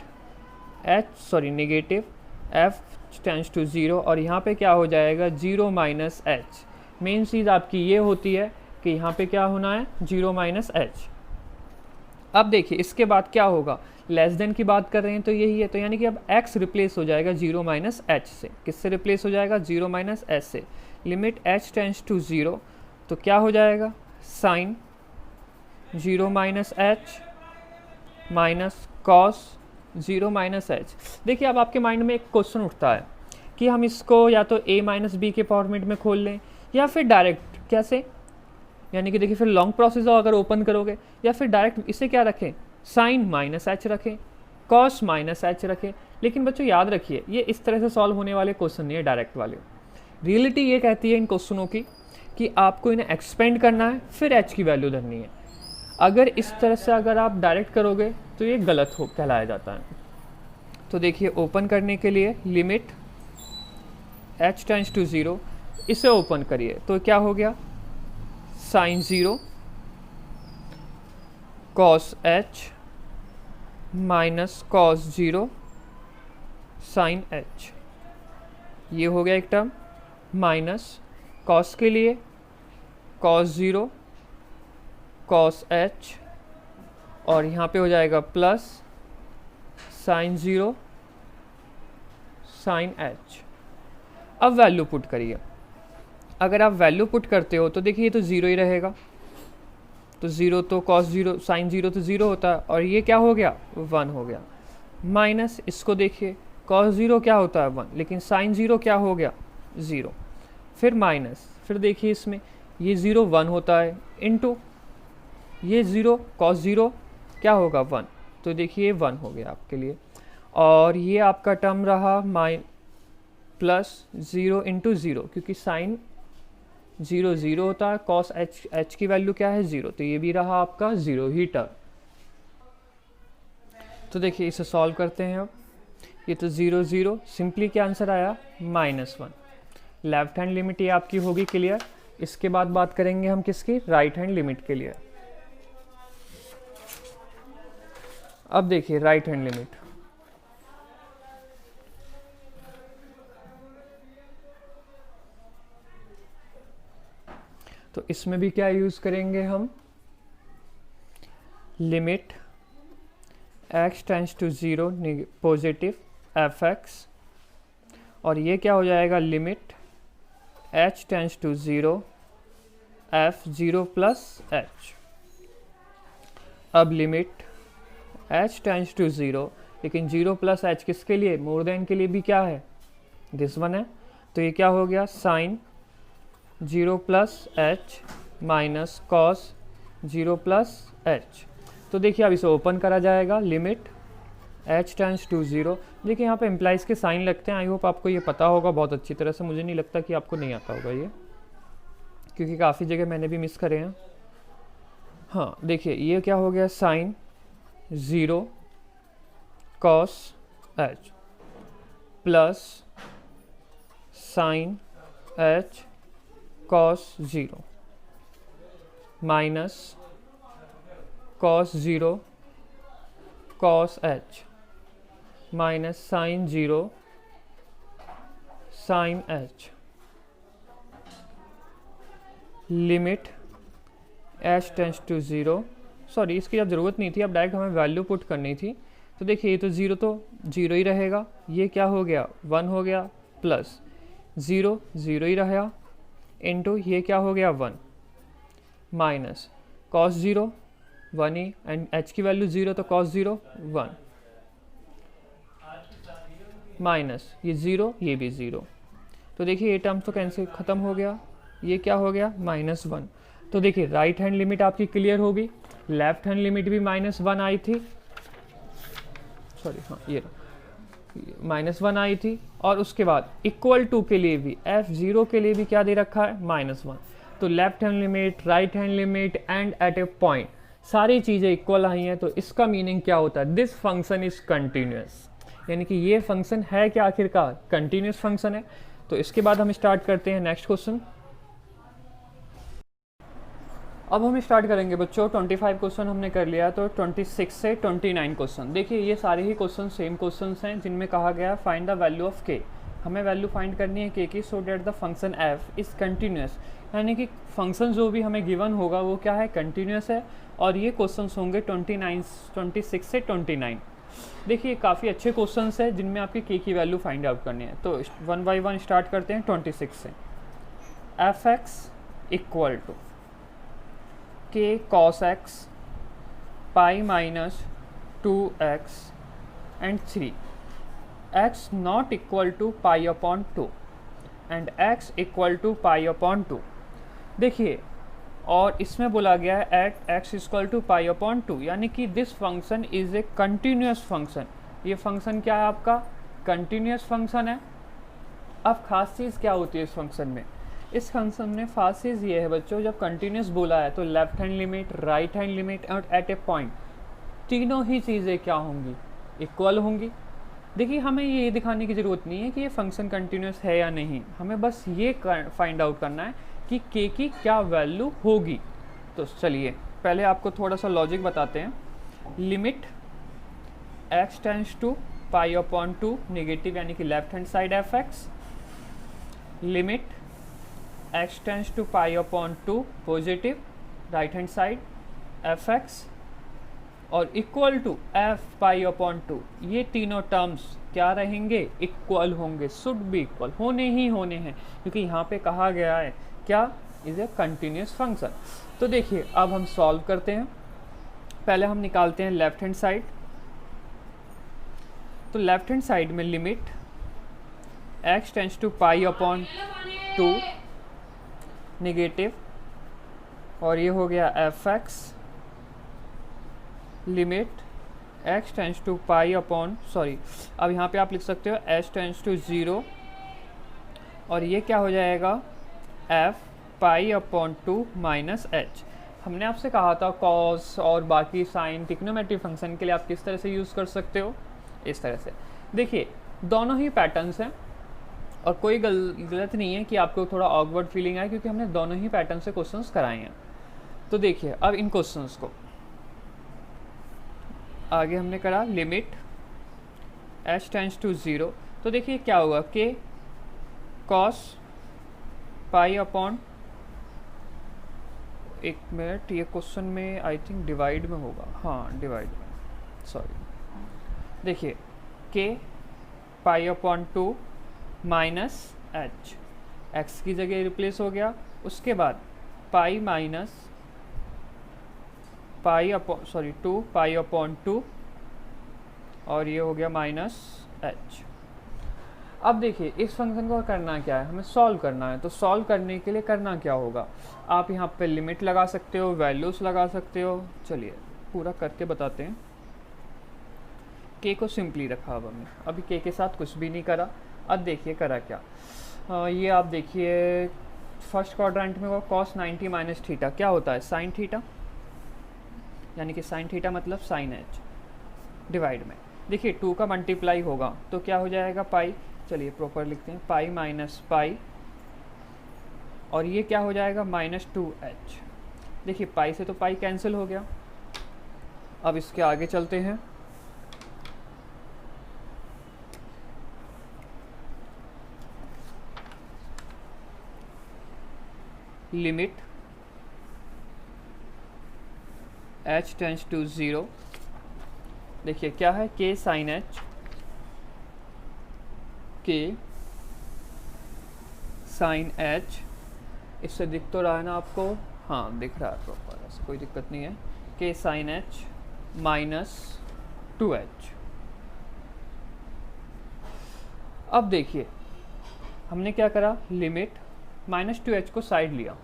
negative f tends to 0 और यहाँ पे क्या हो जाएगा 0 माइनस h। मेन चीज़ आपकी ये होती है कि यहाँ पे क्या होना है 0 माइनस h। अब देखिए इसके बाद क्या होगा, लेस देन की बात कर रहे हैं तो यही है, तो यानी कि अब x रिप्लेस हो जाएगा 0 माइनस h से। किससे रिप्लेस हो जाएगा 0 माइनस h से। लिमिट h टेंस टू 0 तो क्या हो जाएगा sine 0 minus h minus cos 0 minus h। देखिए अब आपके माइंड में एक क्वेश्चन उठता है कि हम इसको या तो a माइनस बी के फॉर्मेट में खोल लें या फिर डायरेक्ट, कैसे, यानी कि देखिए फिर लॉन्ग प्रोसेस हो अगर ओपन करोगे, या फिर डायरेक्ट इसे क्या रखें साइन माइनस h रखें, कॉस माइनस h रखें। लेकिन बच्चों याद रखिए ये इस तरह से सॉल्व होने वाले क्वेश्चन नहीं है डायरेक्ट वाले। रियलिटी ये कहती है इन क्वेश्चनों की कि आपको इन्हें एक्सपेंड करना है फिर h की वैल्यू धरनी है। अगर इस तरह से अगर आप डायरेक्ट करोगे तो ये गलत हो कहलाया जाता है। तो देखिए ओपन करने के लिए लिमिट h टेंस टू 0, इसे ओपन करिए तो क्या हो गया sine 0 cos h minus cos 0 sine h। ये हो गया एक टर्म, माइनस कॉस के लिए कॉस 0 कॉस h और यहाँ पे हो जाएगा प्लस साइन 0 साइन h। अब वैल्यू पुट करिए, अगर आप वैल्यू पुट करते हो तो देखिए ये तो 0 ही रहेगा, तो 0 तो कॉस 0 साइन 0 तो 0 होता है और ये क्या हो गया 1 हो गया, माइनस इसको देखिए कॉस 0 क्या होता है 1, लेकिन साइन 0 क्या हो गया 0, फिर माइनस, फिर देखिए इसमें ये 0 1 होता है, इनटू ये 0 कॉस 0 क्या होगा 1, तो देखिए 1 हो गया आपके लिए। और ये आपका टर्म रहा प्लस 0 इंटू 0, क्योंकि साइन 0 0 होता है, कॉस h की वैल्यू क्या है 0, तो ये भी रहा आपका 0 ही टर्म। तो देखिए इसे सॉल्व करते हैं अब, ये तो 0 0, सिंपली क्या आंसर आया -1। लेफ्ट हैंड लिमिट ये आपकी होगी क्लियर। इसके बाद बात करेंगे हम किसकी, राइट हैंड लिमिट के लिए। अब देखिए राइट हैंड लिमिट, तो इसमें भी क्या यूज़ करेंगे हम, limit x tends to 0 positive fx, और ये क्या हो जाएगा, limit h tends to 0 f 0 plus h। अब लिमिट h टेंड्स टू 0, लेकिन 0 प्लस h किसके लिए, मोर देन के लिए भी क्या है, दिस वन है। तो ये क्या हो गया, sine 0 plus h minus cos 0 plus h। तो देखिए अब इसे ओपन करा जाएगा, लिमिट h टेंड्स टू 0। देखिए यहाँ पे एम्प्लाइज के साइन लगते हैं, आई होप आपको ये पता होगा बहुत अच्छी तरह से, मुझे नहीं लगता कि आपको नहीं आता होगा ये, क्योंकि काफ़ी जगह मैंने भी मिस करे हैं। हाँ देखिए ये क्या हो गया, sine 0 cos h plus sine h cos 0 minus cos 0 cos h minus sine 0 sine h। Limit h tends to 0, sorry इसकी अब ज़रूरत नहीं थी, अब डायरेक्ट हमें वैल्यू पुट करनी थी। तो देखिए ये तो 0 ही रहेगा, ये क्या हो गया 1 हो गया, प्लस 0 ही रहेगा, इनटू ये क्या हो गया 1, minus cos 0 1 he, and h की वैल्यू 0 तो कॉस 0 1, माइनस ये 0 ये भी 0। तो देखिए ये टर्म तो कैंसिल ख़त्म हो गया, ये क्या हो गया -1। तो देखिए राइट हैंड लिमिट आपकी क्लियर होगी, लेफ्ट हैंड लिमिट भी -1 आई थी, सॉरी हाँ ये -1 आई थी, और उसके बाद इक्वल टू के लिए भी f0 के लिए भी क्या दे रखा है, -1। तो left hand limit, right hand limit and at a point सारी चीज़ें इक्वल आई हैं। तो इसका मीनिंग क्या होता है, दिस फंक्शन इज कंटिन्यूस, यानी कि ये फंक्शन है क्या, आखिरकार कंटिन्यूस फंक्शन है। तो इसके बाद हम स्टार्ट करते हैं नेक्स्ट क्वेश्चन। अब हम स्टार्ट करेंगे बच्चों, 25 क्वेश्चन हमने कर लिया, तो 26 से 29 क्वेश्चन। देखिए ये सारे ही क्वेश्चन सेम क्वेश्चन हैं, जिनमें कहा गया फाइंड द वैल्यू ऑफ के। हमें वैल्यू फाइंड करनी है के की, so that the function f is continuous, यानी कि फंक्शन जो भी हमें गिवन होगा वो क्या है, कंटिन्यूस है। और ये क्वेश्चन होंगे 26 से 29। देखिए काफ़ी अच्छे क्वेश्चन है जिनमें आपकी के की वैल्यू फाइंड आउट करनी है। तो 1 बाई 1 स्टार्ट करते हैं 26 से। F x equal to k cos x pi minus 2x and 3, x not equal to pi upon 2 and x equal to pi upon 2। देखिए और इसमें बोला गया है at x equal to pi upon 2, यानी कि this function is a continuous function. ये function क्या है आपका, कंटिन्यूस फंक्शन है। अब खास चीज़ क्या होती है इस फंक्शन में, इस फंक्शन में खास चीज़ ये है बच्चों, जब कंटिन्यूस बोला है तो left hand limit, right hand limit और एट ए पॉइंट तीनों ही चीज़ें क्या होंगी, इक्वल होंगी। देखिए हमें ये दिखाने की ज़रूरत नहीं है कि ये फंक्शन कंटिन्यूस है या नहीं, हमें बस ये फाइंड आउट करना है कि k की क्या वैल्यू होगी। तो चलिए पहले आपको थोड़ा सा लॉजिक बताते हैं। Limit x tends to pi upon 2 negative, यानी कि left hand side f x, limit x tends to pi upon 2 positive right hand side f x, और equal to f pi upon 2। ये तीनों टर्म्स क्या रहेंगे, equal होंगे, should be equal, होने ही होने हैं, क्योंकि यहाँ पे कहा गया है क्या, इज ए कंटिन्यूस फंक्शन। तो देखिए अब हम सॉल्व करते हैं। पहले हम निकालते हैं लेफ्ट हैंड साइड। तो लेफ्ट हैंड साइड में limit x tends to pi upon 2 negative, और ये हो गया f x, limit x tends to pi upon, sorry अब यहाँ पे आप लिख सकते हो h टेंड्स टू 0, और ये क्या हो जाएगा f पाई अपॉन 2 माइनस h। हमने आपसे कहा था कॉस और बाकी साइन ट्रिग्नोमेट्री फंक्शन के लिए आप किस तरह से यूज़ कर सकते हो, इस तरह से। देखिए दोनों ही पैटर्न्स हैं और कोई गलत नहीं है कि आपको थोड़ा ऑकवर्ड फीलिंग आए, क्योंकि हमने दोनों ही पैटर्न से क्वेश्चंस कराए हैं। तो देखिए अब इन क्वेश्चंस को आगे हमने करा लिमिट h टेंड्स टू 0, तो देखिए क्या होगा k cos पाई अपॉन एक मिनट, ये क्वेश्चन में आई थिंक डिवाइड में होगा, हाँ डिवाइड में, सॉरी। देखिए के पाई अपॉन 2 माइनस एच, एक्स की जगह रिप्लेस हो गया, उसके बाद पाई माइनस पाई अपॉन 2 पाई अपॉन 2 और ये हो गया माइनस एच। अब देखिए इस फंक्शन को करना क्या है, हमें सॉल्व करना है। तो सॉल्व करने के लिए करना क्या होगा, आप यहाँ पे लिमिट लगा सकते हो, वैल्यूज लगा सकते हो। चलिए पूरा करके बताते हैं। के को सिंपली रखा अब हमने, अभी के साथ कुछ भी नहीं करा। अब देखिए करा क्या, ये आप देखिए फर्स्ट क्वाड्रेंट में वो कॉस 90 माइनस थीटा क्या होता है, साइन थीटा, यानी कि साइन थीटा मतलब साइन एच डिवाइड में। देखिए 2 का मल्टीप्लाई होगा तो क्या हो जाएगा पाई, चलिए प्रॉपर लिखते हैं, पाई माइनस पाई और ये क्या हो जाएगा -2h। देखिए पाई से तो पाई कैंसिल हो गया। अब इसके आगे चलते हैं, लिमिट h टेंड्स टू 0। देखिए क्या है, k sine h, k sine h, इससे दिख तो रहा है ना आपको, हाँ दिख रहा है प्रॉपर, ऐसे कोई दिक्कत नहीं है। k sine h minus 2h। अब देखिए हमने क्या करा, लिमिट -2h को साइड लिया,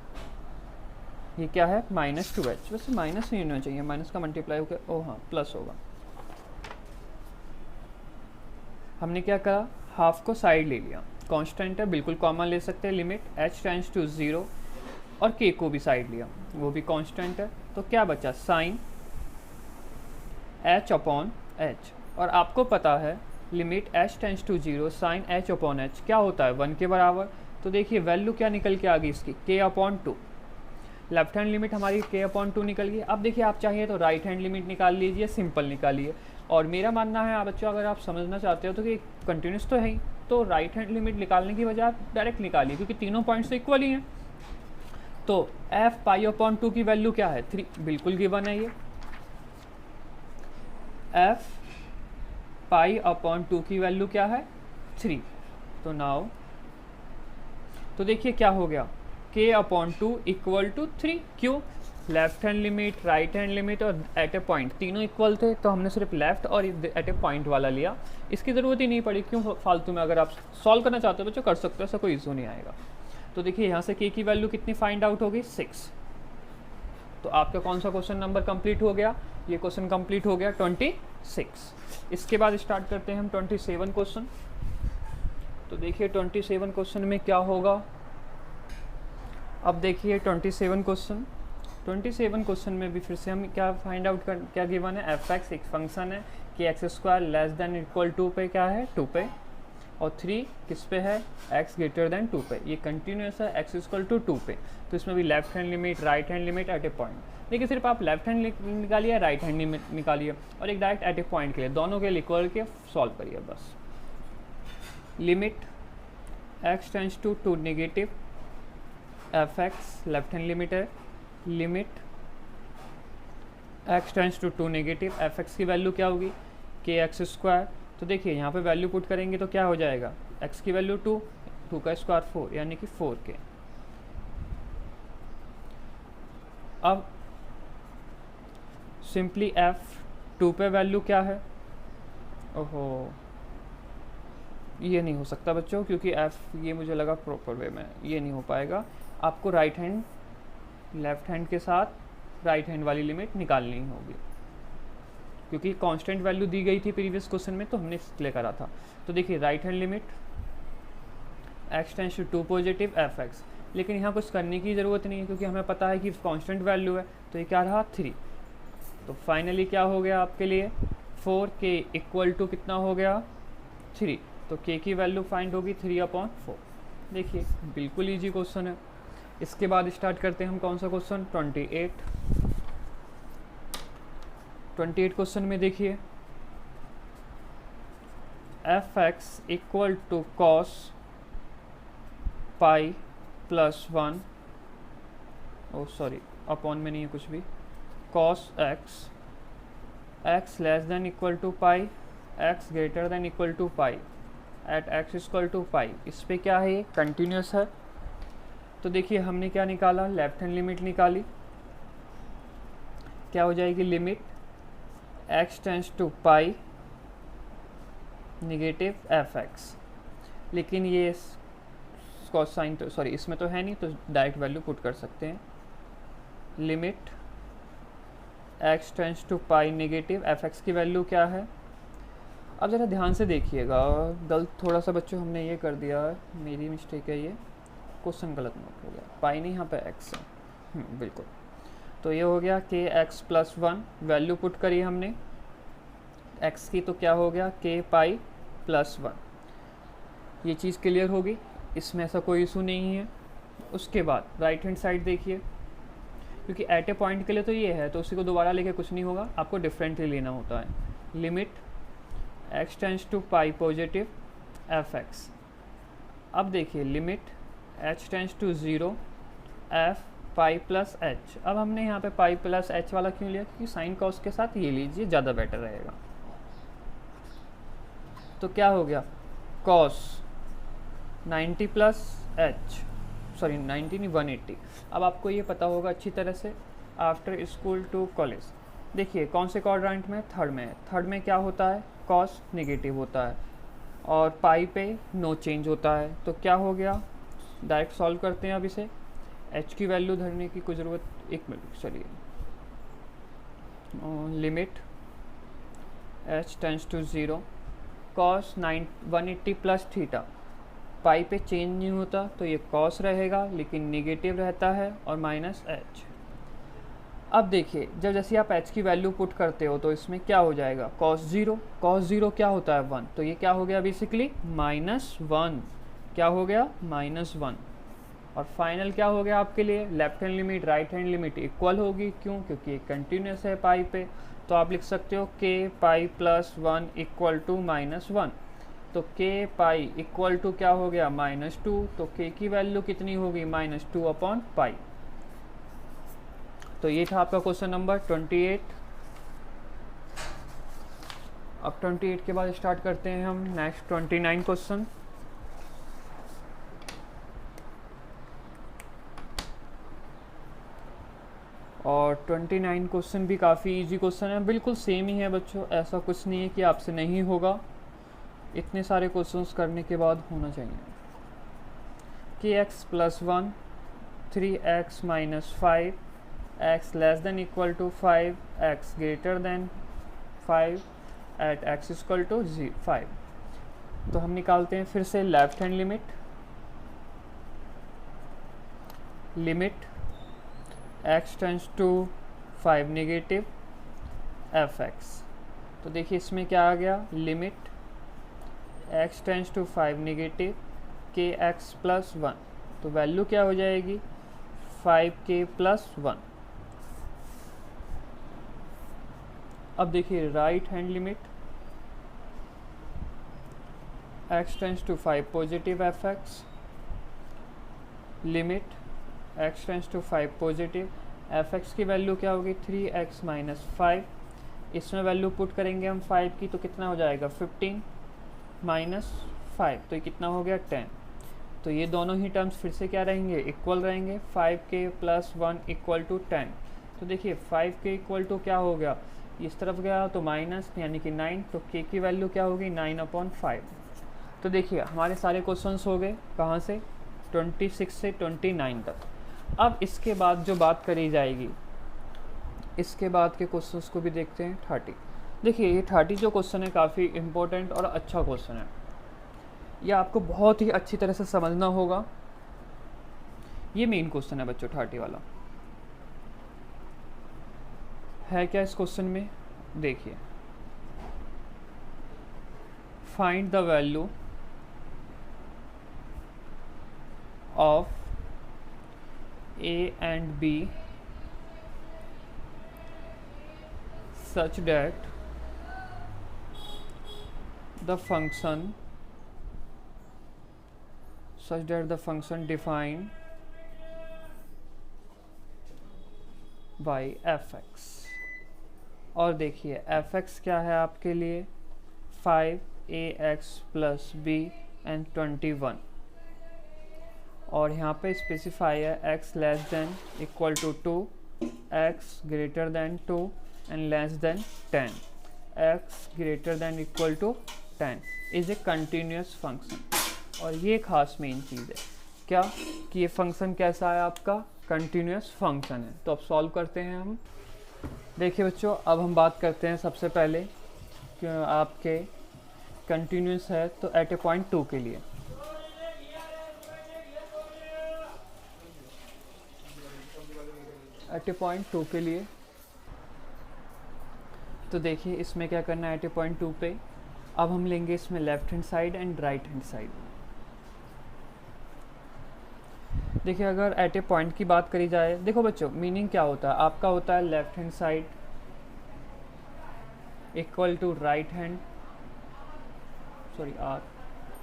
ये क्या है -2h, वैसे माइनस नहीं होना चाहिए, माइनस का मल्टीप्लाई होकर ओ हाँ प्लस होगा। हमने क्या करा, हाफ को साइड ले लिया, कांस्टेंट है बिल्कुल कॉमन ले सकते हैं, लिमिट h टेंड्स टू 0 और k को भी साइड लिया, वो भी कांस्टेंट है, तो क्या बचा साइन h अपॉन h। और आपको पता है limit h tends to 0 sine h upon h क्या होता है 1 के बराबर। तो देखिए वैल्यू क्या निकल के आ गई इसकी, k upon 2, left hand limit हमारी k अपॉन 2 निकल गई। अब देखिए आप चाहिए तो राइट हैंड लिमिट निकाल लीजिए, सिंपल निकालिए। और मेरा मानना है बच्चों, अगर आप समझना चाहते हो तो कि कंटिन्यूस तो है ही, तो राइट हैंड लिमिट निकालने की बजाय आप डायरेक्ट निकालिए, क्योंकि तीनों पॉइंट्स तो इक्वल ही हैं। तो f पाई अपॉन 2 की वैल्यू क्या है 3, बिल्कुल गिवन है ये, f पाई अपॉन 2 की वैल्यू क्या है 3। तो नाउ तो देखिए क्या हो गया, k अपॉन 2 इक्वल टू 3, क्यों, left hand limit right hand limit और एट ए पॉइंट तीनों इक्वल थे, तो हमने सिर्फ लेफ्ट और एट ए पॉइंट वाला लिया, इसकी ज़रूरत ही नहीं पड़ी, क्यों फालतू में। अगर आप सॉल्व करना चाहते हो बच्चों कर सकते हो, ऐसा कोई इशू नहीं आएगा। तो देखिए यहाँ से k की वैल्यू कितनी फाइंड आउट होगी 6। तो आपका कौन सा क्वेश्चन नंबर कंप्लीट हो गया, ये क्वेश्चन कंप्लीट हो गया 26। इसके बाद स्टार्ट करते हैं हम 27 क्वेश्चन। तो देखिए 27 क्वेश्चन में क्या होगा, अब देखिए 27 क्वेश्चन में भी फिर से हम क्या फाइंड आउट कर, क्या गिवन है, f(x) एक फंक्शन है कि x² लेस देन इक्वल 2 पे क्या है 2 पे, और 3 किस पे है x ग्रेटर देन 2 पे, ये कंटिन्यूस है x इक्वल टू 2 पे। तो इसमें भी left hand limit right hand limit at a point, देखिए सिर्फ आप लेफ्ट हैंड निकालिए राइट हैंड लिमिट निकालिए और एक डायरेक्ट एट ए पॉइंट के लिए, दोनों के लिए इक्वल के सॉल्व करिए बस। Limit x tends to 2 negative f(x) left hand limit है, limit x tends to 2 negative f(x) की वैल्यू क्या होगी kx²। तो देखिए यहाँ पे वैल्यू पुट करेंगे तो क्या हो जाएगा, x की वैल्यू 2, 2 का स्क्वायर 4 यानी कि 4k। अब सिंपली f2 पे वैल्यू क्या है, ओहो ये नहीं हो सकता बच्चों, क्योंकि f ये मुझे लगा प्रॉपर वे में ये नहीं हो पाएगा, आपको राइट हैंड लेफ्ट हैंड के साथ राइट हैंड वाली लिमिट निकालनी होगी, क्योंकि कांस्टेंट वैल्यू दी गई थी प्रीवियस क्वेश्चन में तो हमने इसलिए करा था। तो देखिए right hand limit x tends to 2 positive f(x), लेकिन यहाँ कुछ करने की ज़रूरत नहीं है क्योंकि हमें पता है कि कांस्टेंट वैल्यू है, तो ये क्या रहा 3। तो फाइनली क्या हो गया आपके लिए 4k इक्वल टू कितना हो गया 3, तो k की वैल्यू फाइंड होगी 3/4। देखिए बिल्कुल ईजी क्वेश्चन है। इसके बाद स्टार्ट करते हैं हम कौन सा क्वेश्चन 28 क्वेश्चन में देखिए f(x) equal to cos pi plus 1, oh sorry upon में नहीं है कुछ भी, cos x less than equal to pi, x greater than equal to pi at x equal to pi. इस पे क्या है, ये कंटिन्यूस है। तो देखिए हमने क्या निकाला, लेफ्ट हैंड लिमिट निकाली, क्या हो जाएगी, limit x tends to pi negative f x. लेकिन ये कॉस साइन तो सॉरी इसमें तो है नहीं, तो डायरेक्ट वैल्यू पुट कर सकते हैं। Limit x tends to pi negative f x की वैल्यू क्या है। अब ज़रा ध्यान से देखिएगा, गलत थोड़ा सा बच्चों हमने ये कर दिया है, मेरी मिस्टेक है, ये क्वेश्चन गलत नोट हो गया, पाई नहीं यहाँ पे एक्स है, बिल्कुल। तो ये हो गया के x plus one, value put करी हमने एक्स की, तो क्या हो गया के पाई प्लस वन। ये चीज़ क्लियर होगी, इसमें ऐसा कोई इशू नहीं है। उसके बाद राइट हैंड साइड देखिए, क्योंकि एट ए पॉइंट के लिए तो ये है, तो उसी को दोबारा लेके कुछ नहीं होगा, आपको डिफरेंटली लेना होता है। Limit x tends to pi positive f x. अब देखिए limit h tends to zero f pi plus h. अब हमने यहाँ पे पाई प्लस एच वाला क्यों लिया, क्योंकि साइन कॉस के साथ ये लीजिए, ज़्यादा बेटर रहेगा। तो क्या हो गया, कॉस 90 प्लस एच, सॉरी 90 नहीं 180। अब आपको ये पता होगा अच्छी तरह से, आफ्टर स्कूल टू कॉलेज। देखिए कौन से क्वाड्रेंट में, थर्ड में। थर्ड में क्या होता है, कॉस नेगेटिव होता है और पाई पे नो चेंज होता है। तो क्या हो गया, डायरेक्ट सॉल्व करते हैं अब इसे। एच की वैल्यू धरने की कोई ज़रूरत, एक मिनट चलिए। Limit h tends to zero cos 180 plus theta, pi पे चेंज नहीं होता तो ये कॉस रहेगा, लेकिन नेगेटिव रहता है और माइनस एच। अब देखिए जब जैसे आप एच की वैल्यू पुट करते हो तो इसमें क्या हो जाएगा, कॉस ज़ीरो क्या होता है 1, तो ये क्या हो गया बेसिकली -1, क्या हो गया -1। और फाइनल क्या हो गया आपके लिए, left hand limit right hand limit equal होगी, क्यों, क्योंकि ये कंटिन्यूस है पाई पे। तो आप लिख सकते हो के पाई प्लस 1 इक्वल टू -1। तो के पाई इक्वल टू क्या हो गया -2, तो के की वैल्यू कितनी होगी -2 अपॉन पाई। तो ये था आपका क्वेश्चन नंबर 28। अब 28 के बाद स्टार्ट करते हैं हम नेक्स्ट 29 क्वेश्चन। और 29 क्वेश्चन भी काफ़ी इजी क्वेश्चन है, बिल्कुल सेम ही है बच्चों, ऐसा कुछ नहीं है कि आपसे नहीं होगा। इतने सारे क्वेश्चंस करने के बाद होना चाहिए। कि x plus 1 3x minus 5 x less than equal to 5 x greater than 5 at x equal to 5। तो हम निकालते हैं फिर से left hand limit. Limit x tends to 5 negative f x. तो देखिए इसमें क्या आ गया, limit x tends to 5 negative के एक्स प्लस 1। तो वैल्यू क्या हो जाएगी 5k प्लस 1। अब देखिए right hand limit x tends to 5 positive f x. Limit x tends to 5 positive f x की वैल्यू क्या होगी 3x माइनस 5। इसमें वैल्यू पुट करेंगे हम 5 की, तो कितना हो जाएगा 15 माइनस 5, तो ये कितना हो गया 10। तो ये दोनों ही टर्म्स फिर से क्या रहेंगे, इक्वल रहेंगे। 5k plus 1 equal to 10। तो देखिए 5k इक्वल टू क्या हो गया, इस तरफ गया तो माइनस यानी कि 9, तो k की वैल्यू क्या होगी 9/5। तो देखिए हमारे सारे क्वेश्चंस हो गए कहाँ से, 26 से 29 तक। अब इसके बाद जो बात करी जाएगी, इसके बाद के क्वेश्चंस को भी देखते हैं 30। देखिए ये 30 जो क्वेश्चन है काफ़ी इम्पोर्टेंट और अच्छा क्वेश्चन है, ये आपको बहुत ही अच्छी तरह से समझना होगा। ये मेन क्वेश्चन है बच्चों 30 वाला। है क्या इस क्वेश्चन में, देखिए find the value of a and b such that the function defined by F x. और देखिए एफ एक्स क्या है आपके लिए 5ax प्लस बी एंड 21, और यहाँ पे स्पेसिफाई है x less than equal to 2, x greater than 2 and less than 10, x greater than equal to 10 is a continuous function. और ये खास मेन चीज़ है क्या कि ये फंक्शन कैसा है आपका कंटिन्यूस फंक्शन है। तो अब सॉल्व करते हैं हम। देखिए बच्चों, अब हम बात करते हैं सबसे पहले कि आपके कंटिन्यूस है तो एट ए पॉइंट 2 के लिए। एट ए पॉइंट 2 के लिए तो देखिए इसमें क्या करना है एट ए पॉइंट 2 पे। अब हम लेंगे इसमें left hand side and right hand side. देखिए अगर एट ए पॉइंट की बात करी जाए, देखो बच्चों मीनिंग क्या होता है आपका, होता है left hand side equal to right hand, sorry are,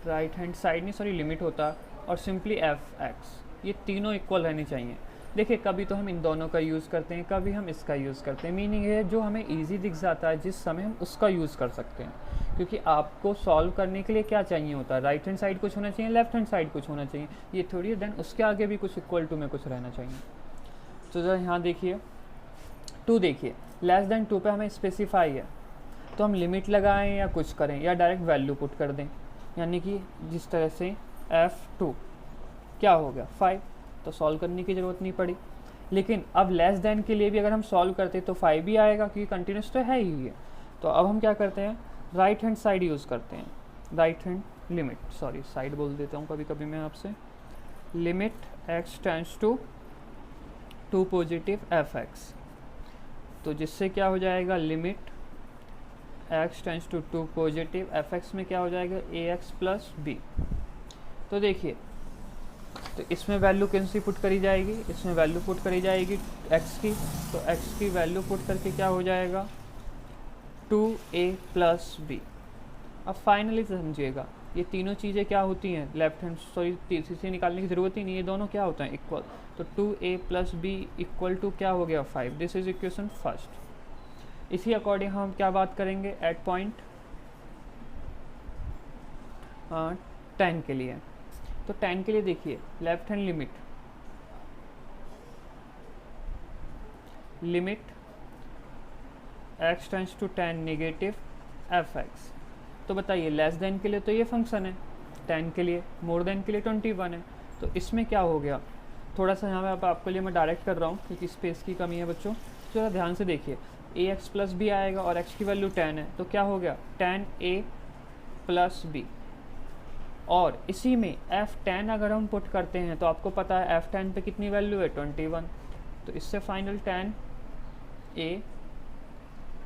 right hand side नहीं सॉरी लिमिट होता है, और सिंपली एफ एक्स, ये तीनों इक्वल रहनी चाहिए। देखिए कभी तो हम इन दोनों का यूज़ करते हैं, कभी हम इसका यूज़ करते हैं। मीनिंग है जो हमें इजी दिख जाता है जिस समय हम उसका यूज़ कर सकते हैं, क्योंकि आपको सॉल्व करने के लिए क्या चाहिए होता है, राइट हैंड साइड कुछ होना चाहिए, लेफ्ट हैंड साइड कुछ होना चाहिए, ये थोड़ी है, देन उसके आगे भी कुछ इक्वल टू में कुछ रहना चाहिए। तो जरा यहाँ देखिए 2, देखिए लेस देन 2 पे हमें स्पेसिफाई है, तो हम लिमिट लगाएं या कुछ करें या डायरेक्ट वैल्यू पुट कर दें, यानी कि जिस तरह से f2 क्या हो गया 5, तो सॉल्व करने की ज़रूरत नहीं पड़ी। लेकिन अब लेस देन के लिए भी अगर हम सॉल्व करते तो 5 भी आएगा, क्योंकि कंटिन्यूस तो है ही है। तो अब हम क्या करते हैं, राइट हैंड साइड यूज़ करते हैं, right hand limit, sorry side बोल देता हूँ कभी कभी मैं आपसे, limit x tends to 2 positive f x, तो जिससे क्या हो जाएगा limit x tends to 2 positive f x में क्या हो जाएगा ax प्लस बी। तो देखिए तो इसमें वैल्यू कौन सी पुट करी जाएगी, इसमें वैल्यू पुट करी जाएगी x की, तो x की वैल्यू पुट करके क्या हो जाएगा 2a प्लस बी। अब फाइनली समझिएगा ये तीनों चीज़ें क्या होती हैं, लेफ्ट हैंड सॉरी तीसरी से निकालने की ज़रूरत ही नहीं, ये दोनों क्या होता है इक्वल, तो 2a plus b equal to क्या हो गया 5। This is equation first. इसी अकॉर्डिंग हम क्या बात करेंगे एट पॉइंट 10 के लिए। तो 10 के लिए देखिए left hand limit x tends to 10 negative f x. तो बताइए लेस देन के लिए तो ये फंक्शन है, 10 के लिए, मोर देन के लिए 21 है। तो इसमें क्या हो गया, थोड़ा सा यहाँ पे आपके लिए मैं डायरेक्ट कर रहा हूँ क्योंकि स्पेस की कमी है बच्चों, थोड़ा ध्यान से देखिए ax प्लस बी आएगा और x की वैल्यू 10 है, तो क्या हो गया 10a प्लस बी। और इसी में f10 अगर हम पुट करते हैं तो आपको पता है f10 पे कितनी वैल्यू है 21, तो इससे final 10a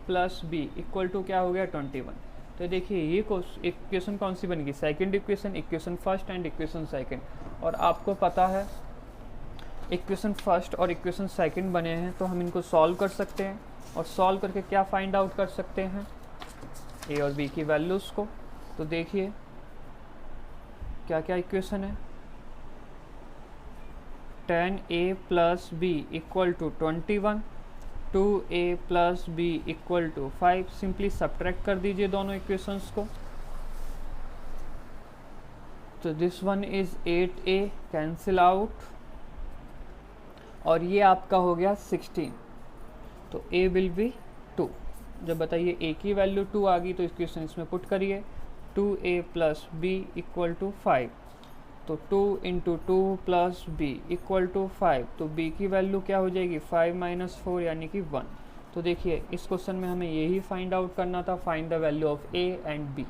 plus b equal to क्या हो गया 21। तो देखिए ये इक्वेशन कौन सी बनेगी, second equation first and equation second. और आपको पता है इक्वेशन फर्स्ट और इक्वेशन सेकंड बने हैं, तो हम इनको सॉल्व कर सकते हैं, और सॉल्व करके क्या फाइंड आउट कर सकते हैं a और b की वैल्यूज़ को। तो देखिए क्या क्या इक्वेशन है, 10a plus b equal to 21, 2a plus b equal to 5। Simply subtract कर दीजिए दोनों इक्वेशंस को, तो this one is 8a cancel out, और ये आपका हो गया 16, तो a विल बी 2। जब बताइए a की वैल्यू 2 आ गई तो इक्वेशन इसमें पुट करिए, 2a plus b equal to 5, तो 2 into 2 plus b equal to 5, तो b की वैल्यू क्या हो जाएगी 5 माइनस 4 यानी कि 1। तो देखिए इस क्वेश्चन में हमें यही फाइंड आउट करना था, find the value of a and b।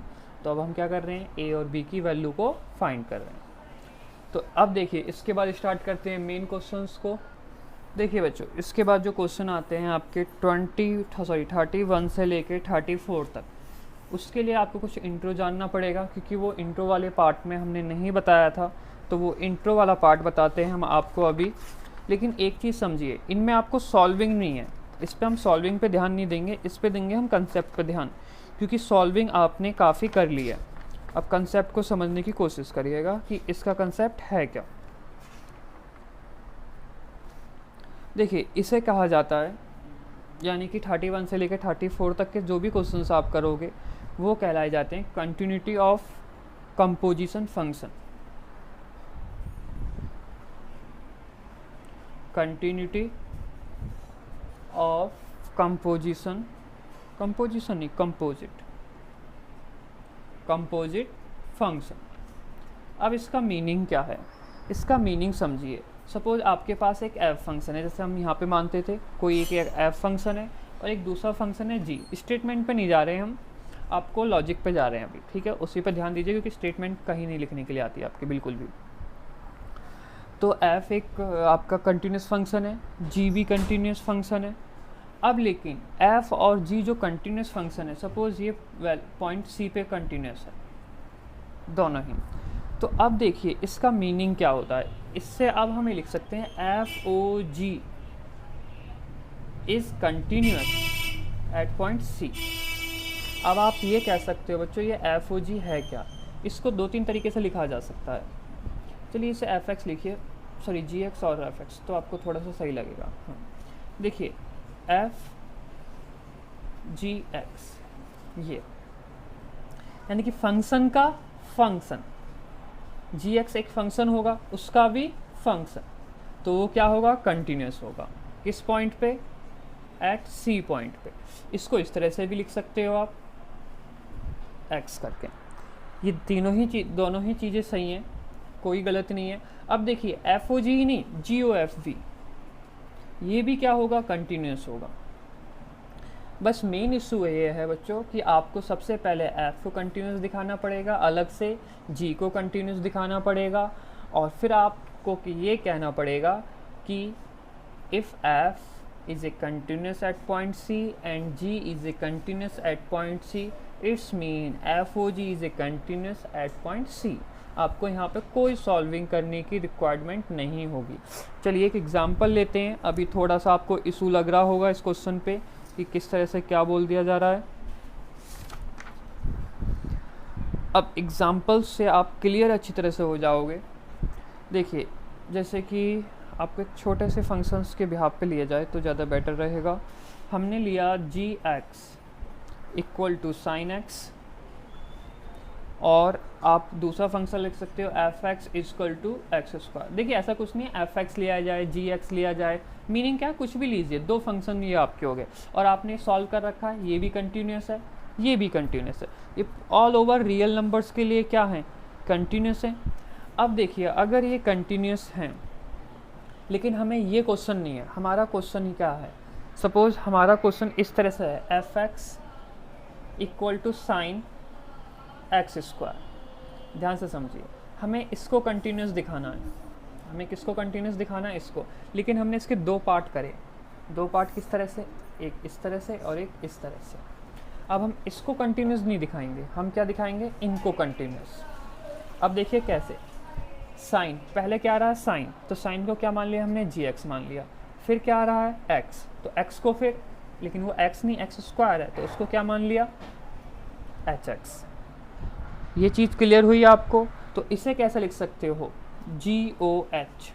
तो अब हम क्या कर रहे हैं a और b की वैल्यू को फाइंड कर रहे हैं। तो अब देखिए इसके बाद स्टार्ट करते हैं मेन क्वेश्चंस को। देखिए बच्चों इसके बाद जो क्वेश्चन आते हैं आपके 31 से लेके 34 तक, उसके लिए आपको कुछ इंट्रो जानना पड़ेगा, क्योंकि वो इंट्रो वाले पार्ट में हमने नहीं बताया था, तो वो इंट्रो वाला पार्ट बताते हैं हम आपको अभी। लेकिन एक चीज़ समझिए, इनमें आपको सॉल्विंग नहीं है, इस पर हम सॉल्विंग पे ध्यान नहीं देंगे, इस पे देंगे हम कंसेप्ट पे ध्यान, क्योंकि सॉल्विंग आपने काफ़ी कर ली है। अब कंसेप्ट को समझने की कोशिश करिएगा कि इसका कंसेप्ट है क्या। देखिए इसे कहा जाता है, यानी कि 31 से लेकर 34 तक के जो भी क्वेश्चंस आप करोगे वो कहलाए जाते हैं continuity of composition function. Continuity of composition, composition नहीं, कंपोजिट फंक्शन। अब इसका मीनिंग क्या है, इसका मीनिंग समझिए। सपोज आपके पास एक एफ फंक्शन है, जैसे हम यहाँ पे मानते थे कोई एक एफ फंक्शन है और एक दूसरा फंक्शन है जी। स्टेटमेंट पे नहीं जा रहे हैं हम, आपको लॉजिक पे जा रहे हैं अभी, ठीक है। उसी पे ध्यान दीजिए क्योंकि स्टेटमेंट कहीं नहीं लिखने के लिए आती है आपके बिल्कुल भी। तो एफ एक आपका कंटिन्यूस फंक्शन है, जी भी कंटिन्यूस फंक्शन है। अब लेकिन एफ और जी जो कंटिन्यूस फंक्शन है, सपोज ये पॉइंट सी पे कंटिन्यूस है दोनों ही, तो अब देखिए इसका मीनिंग क्या होता है। इससे अब हमें लिख सकते हैं f o g is continuous at point c. अब आप ये कह सकते हो बच्चों ये एफ ओ जी है क्या, इसको दो तीन तरीके से लिखा जा सकता है। चलिए इसे एफ एक्स लिखिए, सॉरी जी एक्स और एफ एक्स, तो आपको थोड़ा सा सही लगेगा। देखिए एफ जी एक्स, ये यानी कि फंक्शन का फंक्शन, जी एक्स एक फंक्शन होगा उसका भी फंक्शन, तो वो क्या होगा, कंटिन्यूस होगा। किस पॉइंट पे, एट सी पॉइंट पे। इसको इस तरह से भी लिख सकते हो आप एक्स करके। ये दोनों ही चीज़ें सही हैं, कोई गलत नहीं है। अब देखिए एफ ओ जी ही नहीं, जी ओ एफ भी, ये भी क्या होगा, कंटिन्यूस होगा। बस मेन इशू ये है बच्चों कि आपको सबसे पहले एफ को कंटिन्यूस दिखाना पड़ेगा, अलग से जी को कंटिन्यूस दिखाना पड़ेगा, और फिर आपको ये कहना पड़ेगा कि if f is a continuous at point c and g is a continuous at point c, it's mean f o g is a continuous at point c. आपको यहाँ पे कोई सॉल्विंग करने की रिक्वायरमेंट नहीं होगी। चलिए एक एग्जांपल लेते हैं। अभी थोड़ा सा आपको इशू लग रहा होगा इस क्वेश्चन पे कि किस तरह से क्या बोल दिया जा रहा है। अब एग्जांपल से आप क्लियर अच्छी तरह से हो जाओगे। देखिए जैसे कि आपको एक छोटे से फंक्शंस के बिहाफ पे लिया जाए तो ज़्यादा बेटर रहेगा। हमने लिया g x equal to sine x, और आप दूसरा फंक्शन लिख सकते हो f x equal to x square. देखिए ऐसा कुछ नहीं है, एफ एक्स लिया जाए, जी एक्स लिया जाए, मीनिंग क्या, कुछ भी लीजिए, दो फंक्शन ये आपके हो गए और आपने सॉल्व कर रखा है। ये भी कंटिन्यूस है, ये भी कंटिन्यूस है, ये ऑल ओवर रियल नंबर्स के लिए क्या है, कंटिन्यूस है। अब देखिए अगर ये कंटिन्यूस हैं लेकिन हमें ये क्वेश्चन नहीं है, हमारा क्वेश्चन ही क्या है, सपोज हमारा क्वेश्चन इस तरह से है f x equal to sine x square. ध्यान से समझिए, हमें इसको कंटिन्यूस दिखाना है, हमें किसको कंटिन्यूस दिखाना है, इसको। लेकिन हमने इसके दो पार्ट करे, दो पार्ट किस तरह से, एक इस तरह से और एक इस तरह से। अब हम इसको कंटिन्यूस नहीं दिखाएंगे, हम क्या दिखाएंगे, इनको कंटिन्यूस। अब देखिए कैसे, साइन पहले क्या आ रहा है साइन, तो साइन को क्या मान लिया हमने, जी एक्स मान लिया। फिर क्या आ रहा है एक्स, तो एक्स को फिर, लेकिन वो एक्स नहीं एक्स स्क्वायर है, तो उसको क्या मान लिया, एच एक्स। ये चीज़ क्लियर हुई आपको। तो इसे कैसे लिख सकते हो, जी ओ एच।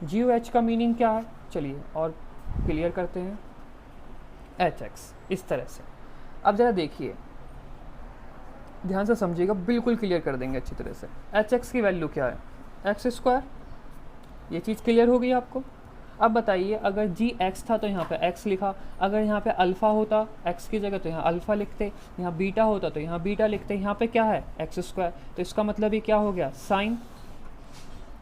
जी ओ एच का मीनिंग क्या है, चलिए और क्लियर करते हैं, एच एक्स, इस तरह से। अब ज़रा देखिए ध्यान से समझिएगा, बिल्कुल क्लियर कर देंगे अच्छी तरह से। एच एक्स की वैल्यू क्या है, एक्स स्क्वायर। ये चीज़ क्लियर हो गई आपको। अब बताइए अगर जी एक्स था तो यहाँ पे एक्स लिखा, अगर यहाँ पे अल्फ़ा होता एक्स की जगह तो यहाँ अल्फ़ा लिखते, यहाँ बीटा होता तो यहाँ बीटा लिखते, यहाँ पे क्या है एक्स स्क्वायर, तो इसका मतलब ये क्या हो गया साइन,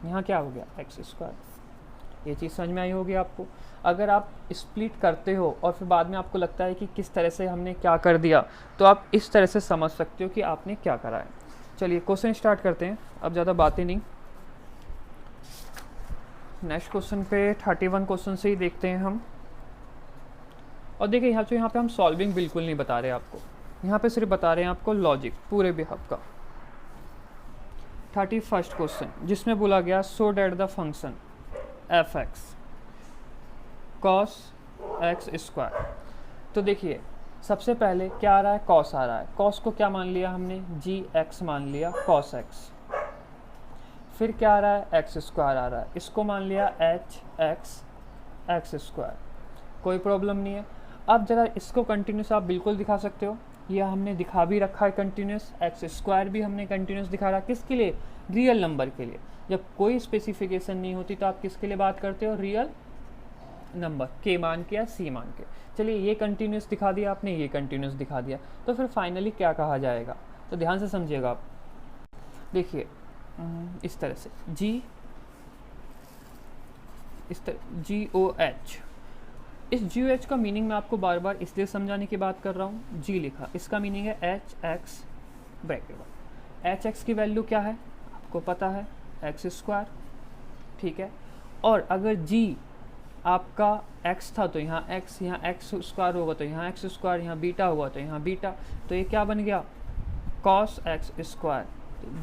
यहाँ क्या हो गया एक्स स्क्वायर। ये चीज़ समझ में आई होगी आपको। अगर आप स्प्लिट करते हो और फिर बाद में आपको लगता है कि किस तरह से हमने क्या कर दिया, तो आप इस तरह से समझ सकते हो कि आपने क्या करा है। चलिए क्वेश्चन स्टार्ट करते हैं, अब ज़्यादा बातें नहीं, नेक्स्ट क्वेश्चन पे 31 क्वेश्चन से ही देखते हैं हम। और देखिए यहाँ पे हम सॉल्विंग बिल्कुल नहीं बता रहे आपको, यहाँ पे सिर्फ बता रहे हैं आपको लॉजिक पूरे बिहाफ का। 31st क्वेश्चन जिसमें बोला गया so that the function f x cos x square. तो देखिए सबसे पहले क्या आ रहा है, कॉस आ रहा है, कॉस को क्या मान लिया हमने, जी एक्स मान लिया कॉस एक्स। फिर क्या आ रहा है, एक्स स्क्वायर आ रहा है, इसको मान लिया एच एक्स एक्स स्क्वायर, कोई प्रॉब्लम नहीं है। अब ज़रा इसको कंटिन्यूस आप बिल्कुल दिखा सकते हो, ये हमने दिखा भी रखा है कंटिन्यूस, एक्स स्क्वायर भी हमने कंटिन्यूस दिखा रहा है, किसके लिए, रियल नंबर के लिए। जब कोई स्पेसिफिकेशन नहीं होती तो आप किसके लिए बात करते हो, रियल नंबर के मान के या सी मान के। चलिए ये कंटिन्यूस दिखा दिया आपने, ये कंटिन्यूस दिखा दिया, तो फिर फाइनली क्या कहा जाएगा, तो ध्यान से समझिएगा आप। देखिए इस तरह से इस तरह GOH, इस GOH का मीनिंग मैं आपको बार बार इसलिए समझाने की बात कर रहा हूँ, G लिखा, इसका मीनिंग है HX ब्रैकेट। HX की वैल्यू क्या है आपको पता है, एक्स स्क्वायर, ठीक है। और अगर G आपका x था तो यहाँ x, यहाँ एक्स स्क्वायर होगा तो यहाँ एक्स स्क्वायर, यहाँ बीटा हुआ तो यहाँ बीटा, तो ये क्या बन गया, cos x स्क्वायर,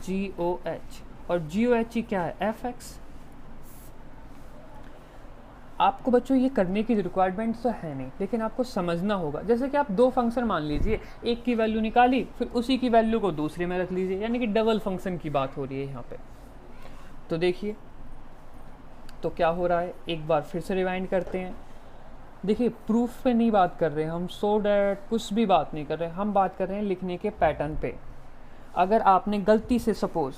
GOH। और GOH क्या है, FX। आपको बच्चों ये करने की रिक्वायरमेंट तो है नहीं, लेकिन आपको समझना होगा। जैसे कि आप दो फंक्शन मान लीजिए, एक की वैल्यू निकाली, फिर उसी की वैल्यू को दूसरे में रख लीजिए, यानी कि डबल फंक्शन की बात हो रही है यहाँ पे। तो देखिए तो क्या हो रहा है, एक बार फिर से रिवाइंड करते हैं। देखिए प्रूफ पे नहीं बात कर रहे हैं हम, सो डैट कुछ भी बात नहीं कर रहे हैं, हम बात कर रहे हैं लिखने के पैटर्न पे। अगर आपने गलती से सपोज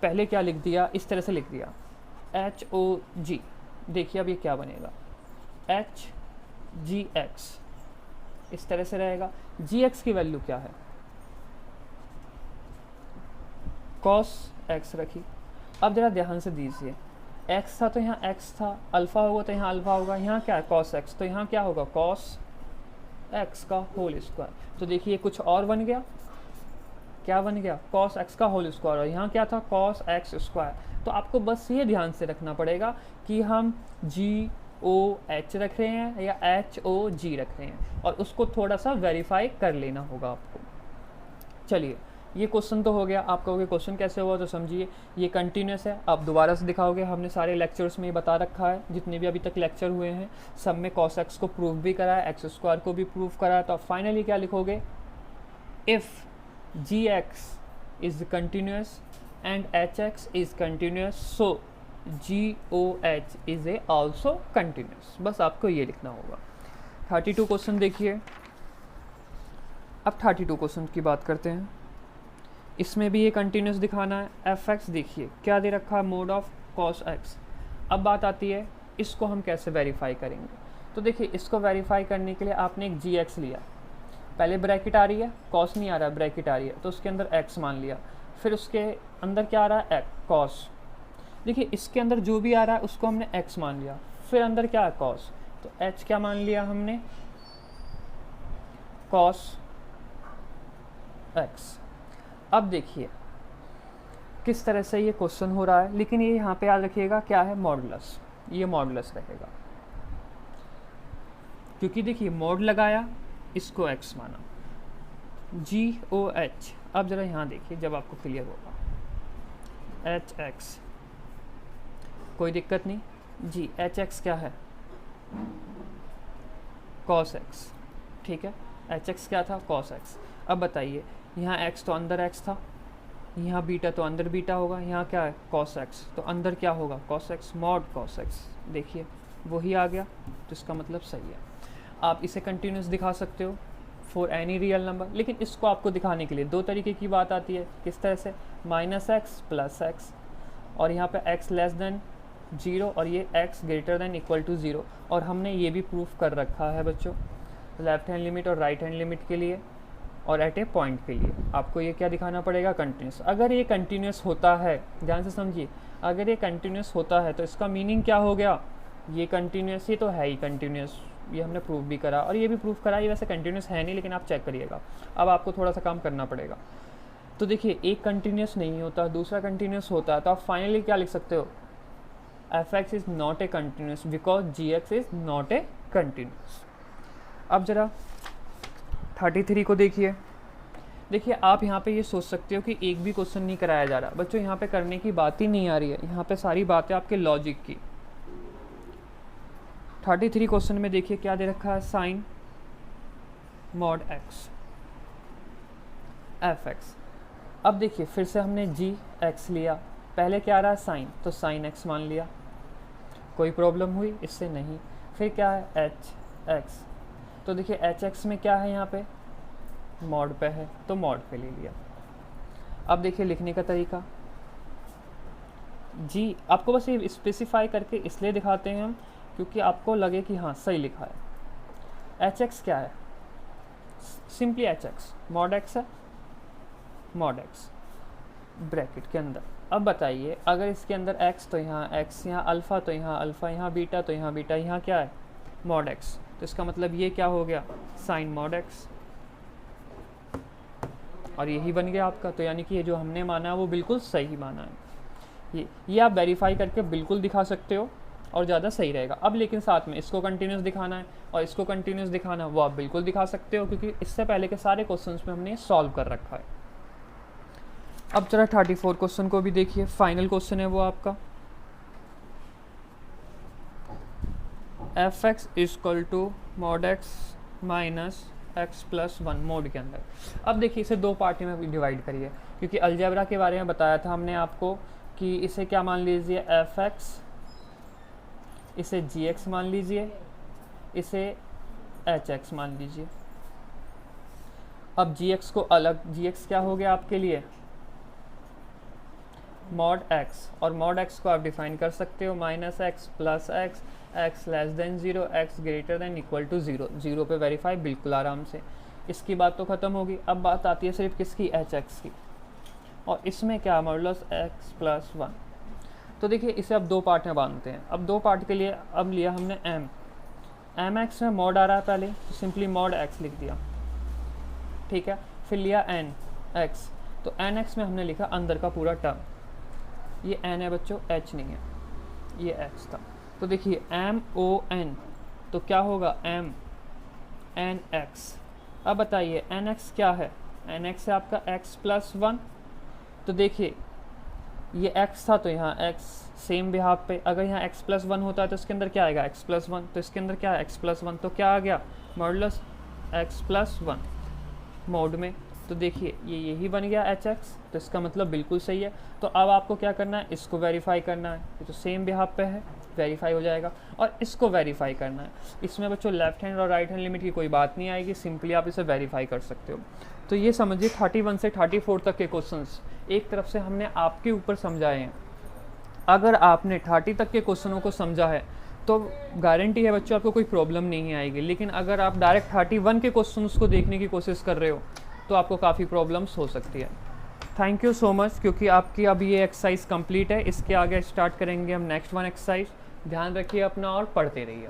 पहले क्या लिख दिया, इस तरह से लिख दिया HOG, देखिए अब ये क्या बनेगा, HGX, इस तरह से रहेगा। GX की वैल्यू क्या है, cos x रखी। अब जरा ध्यान से दीजिए, x था तो यहाँ x था, अल्फ़ा होगा तो यहाँ अल्फ़ा होगा, यहाँ क्या है cos x, तो यहाँ क्या होगा cos x का होल स्क्वायर। तो देखिए कुछ और बन गया, क्या बन गया, cos x का होल स्क्वायर, और यहाँ क्या था cos x स्क्वायर। तो आपको बस ये ध्यान से रखना पड़ेगा कि हम GOH रख रहे हैं या HOG रख रहे हैं, और उसको थोड़ा सा वेरीफाई कर लेना होगा आपको। चलिए ये क्वेश्चन तो हो गया। आप कहोगे क्वेश्चन कैसे हुआ, तो समझिए ये कंटिन्यूस है। आप दोबारा से दिखाओगे, हमने सारे लेक्चर्स में ये बता रखा है, जितने भी अभी तक लेक्चर हुए हैं सब में cos x को प्रूव भी करा है, एक्स स्क्वायर को भी प्रूव करा है। तो आप फाइनली क्या लिखोगे, if GX is continuous and HX is continuous, so GOH is a also continuous। बस आपको ये लिखना होगा। 32 क्वेश्चन देखिए। अब 32 क्वेश्चन की बात करते हैं। इसमें भी ये कंटिन्यूस दिखाना है। FX देखिए क्या दे रखा है, मोड ऑफ cos x। अब बात आती है इसको हम कैसे वेरीफाई करेंगे। तो देखिए इसको वेरीफाई करने के लिए आपने एक GX लिया, पहले ब्रैकेट आ रही है, cos नहीं आ रहा है, ब्रैकेट आ रही है, तो उसके अंदर x मान लिया, फिर उसके अंदर क्या आ रहा है, cos। देखिए इसके अंदर जो भी आ रहा है उसको हमने x मान लिया, फिर अंदर क्या है cos, तो h क्या मान लिया हमने, cos x। अब देखिए किस तरह से ये क्वेश्चन हो रहा है, लेकिन ये यहाँ पे याद रखिएगा क्या है, मॉडुलस, ये मॉडुलस रहेगा, क्योंकि देखिए मोड लगाया, इसको x माना, GOH। अब ज़रा यहाँ देखिए जब आपको क्लियर होगा, HX कोई दिक्कत नहीं, जी HX क्या है, cos x, ठीक है, HX क्या था, cos x। अब बताइए यहाँ x तो अंदर x था, यहाँ बीटा तो अंदर बीटा होगा, यहाँ क्या है cos x, तो अंदर क्या होगा cos x, mod cos x। देखिए वही आ गया, तो इसका मतलब सही है। आप इसे कंटिन्यूस दिखा सकते हो फॉर एनी रियल नंबर, लेकिन इसको आपको दिखाने के लिए दो तरीके की बात आती है। किस तरह से, -x + x, और यहाँ पे x लेस देन 0 और ये x greater than equal to 0। और हमने ये भी प्रूफ कर रखा है बच्चों, लेफ्ट हैंड लिमिट और राइट हैंड लिमिट के लिए और एट ए पॉइंट के लिए। आपको ये क्या दिखाना पड़ेगा, कंटिन्यूस। अगर ये कंटिन्यूस होता है, ध्यान से समझिए, अगर ये कंटिन्यूस होता है तो इसका मीनिंग क्या हो गया, ये कंटिन्यूस, ये तो है ही कंटिन्यूस, ये हमने प्रूफ भी करा और ये भी प्रूफ करा। ये वैसे कंटिन्यूस है नहीं, लेकिन आप चेक करिएगा, अब आपको थोड़ा सा काम करना पड़ेगा। तो देखिए एक कंटिन्यूस नहीं होता, दूसरा कंटिन्यूस होता है, तो आप फाइनली क्या लिख सकते हो, fx is not a continuous because gx is not a continuous. अब ज़रा 33 को देखिए। देखिए आप यहाँ पे ये सोच सकते हो कि एक भी क्वेश्चन नहीं कराया जा रहा। बच्चों यहाँ पे करने की बात ही नहीं आ रही है, यहाँ पे सारी बातें आपके लॉजिक की। 33 क्वेश्चन में देखिए क्या दे रखा है, साइन मॉड x fx। अब देखिए फिर से हमने gx लिया, पहले क्या आ रहा है साइन, तो साइन x मान लिया, कोई प्रॉब्लम हुई इससे नहीं। फिर क्या है एच एक्स, तो देखिए एच एक्स में क्या है यहाँ पे मॉड पे है तो मॉड पे ले लिया। अब देखिए लिखने का तरीका जी, आपको बस ये स्पेसिफाई करके इसलिए दिखाते हैं हम क्योंकि आपको लगे कि हाँ सही लिखा है। एच एक्स क्या है, simply H x mod x है, मॉड एक्स ब्रैकेट के अंदर। अब बताइए अगर इसके अंदर x तो यहाँ x, यहाँ अल्फ़ा तो यहाँ अल्फ़ा, यहाँ बीटा तो यहाँ बीटा, यहाँ क्या है मॉड x, तो इसका मतलब ये क्या हो गया साइन मॉड x, और यही बन गया आपका। तो यानी कि ये जो हमने माना है वो बिल्कुल सही माना है। ये आप वेरीफाई करके बिल्कुल दिखा सकते हो और ज़्यादा सही रहेगा। अब लेकिन साथ में इसको कंटिन्यूस दिखाना है और इसको कंटिन्यूस दिखाना है वो आप बिल्कुल दिखा सकते हो क्योंकि इससे पहले के सारे क्वेश्चंस में हमने सॉल्व कर रखा है। अब जरा 34 क्वेश्चन को भी देखिए, फाइनल क्वेश्चन है वो आपका। F x is equal to mod x minus x plus one mod के अंदर। अब देखिए इसे दो पार्टी में डिवाइड करिए क्योंकि अलजेब्रा के बारे में बताया था हमने आपको कि इसे क्या मान लीजिए एफ एक्स, इसे जी एक्स मान लीजिए, इसे एच एक्स मान लीजिए। अब जी एक्स को अलग, जी एक्स क्या हो गया आपके लिए मॉड एक्स, और मॉड एक्स को आप डिफाइन कर सकते हो minus x plus x, x less than zero, x greater than equal to zero. Zero पे वेरीफाई बिल्कुल आराम से, इसकी बात तो ख़त्म होगी। अब बात आती है सिर्फ किसकी एच एक्स की, और इसमें क्या मॉडुलस एक्स प्लस वन। तो देखिए इसे अब दो पार्ट में बांधते हैं। अब दो पार्ट के लिए अब लिया हमने एम एक्स में मॉड आ रहा है पहले तो सिंपली मॉड एक्स लिख दिया, ठीक है। फिर लिया एन एक्स, तो एन एक्स में हमने लिखा अंदर का पूरा टर्म, ये एन है बच्चों एच नहीं है, ये एक्स था। तो देखिए एम ओ एन, तो क्या होगा एम एन एक्स। अब बताइए एन एक्स क्या है, एन एक्स है आपका एक्स प्लस वन। तो देखिए ये x था तो यहाँ x सेम बिहाफ पे, अगर यहाँ x प्लस वन होता है तो इसके अंदर क्या आएगा x प्लस वन, तो इसके अंदर क्या है x प्लस वन, तो क्या आ गया modulus x plus one mode में। तो देखिए ये यही बन गया एच एक्स, तो इसका मतलब बिल्कुल सही है। तो अब आपको क्या करना है, इसको वेरीफाई करना है, ये तो सेम बिहाफ पे है वेरीफाई हो जाएगा, और इसको वेरीफाई करना है। इसमें बच्चों लेफ्ट हैंड और राइट हैंड लिमिट की कोई बात नहीं आएगी, सिंपली आप इसे वेरीफाई कर सकते हो। तो ये समझिए 31 से 34 तक के क्वेश्चंस एक तरफ से हमने आपके ऊपर समझाए हैं। अगर आपने 30 तक के क्वेश्चनों को समझा है तो गारंटी है बच्चों आपको कोई प्रॉब्लम नहीं आएगी। लेकिन अगर आप डायरेक्ट 31 के क्वेश्चंस को देखने की कोशिश कर रहे हो तो आपको काफ़ी प्रॉब्लम्स हो सकती है। थैंक यू सो मच, क्योंकि आपकी अब ये एक्सरसाइज कंप्लीट है। इसके आगे स्टार्ट करेंगे हम नेक्स्ट वन एक्सरसाइज। ध्यान रखिए अपना और पढ़ते रहिए।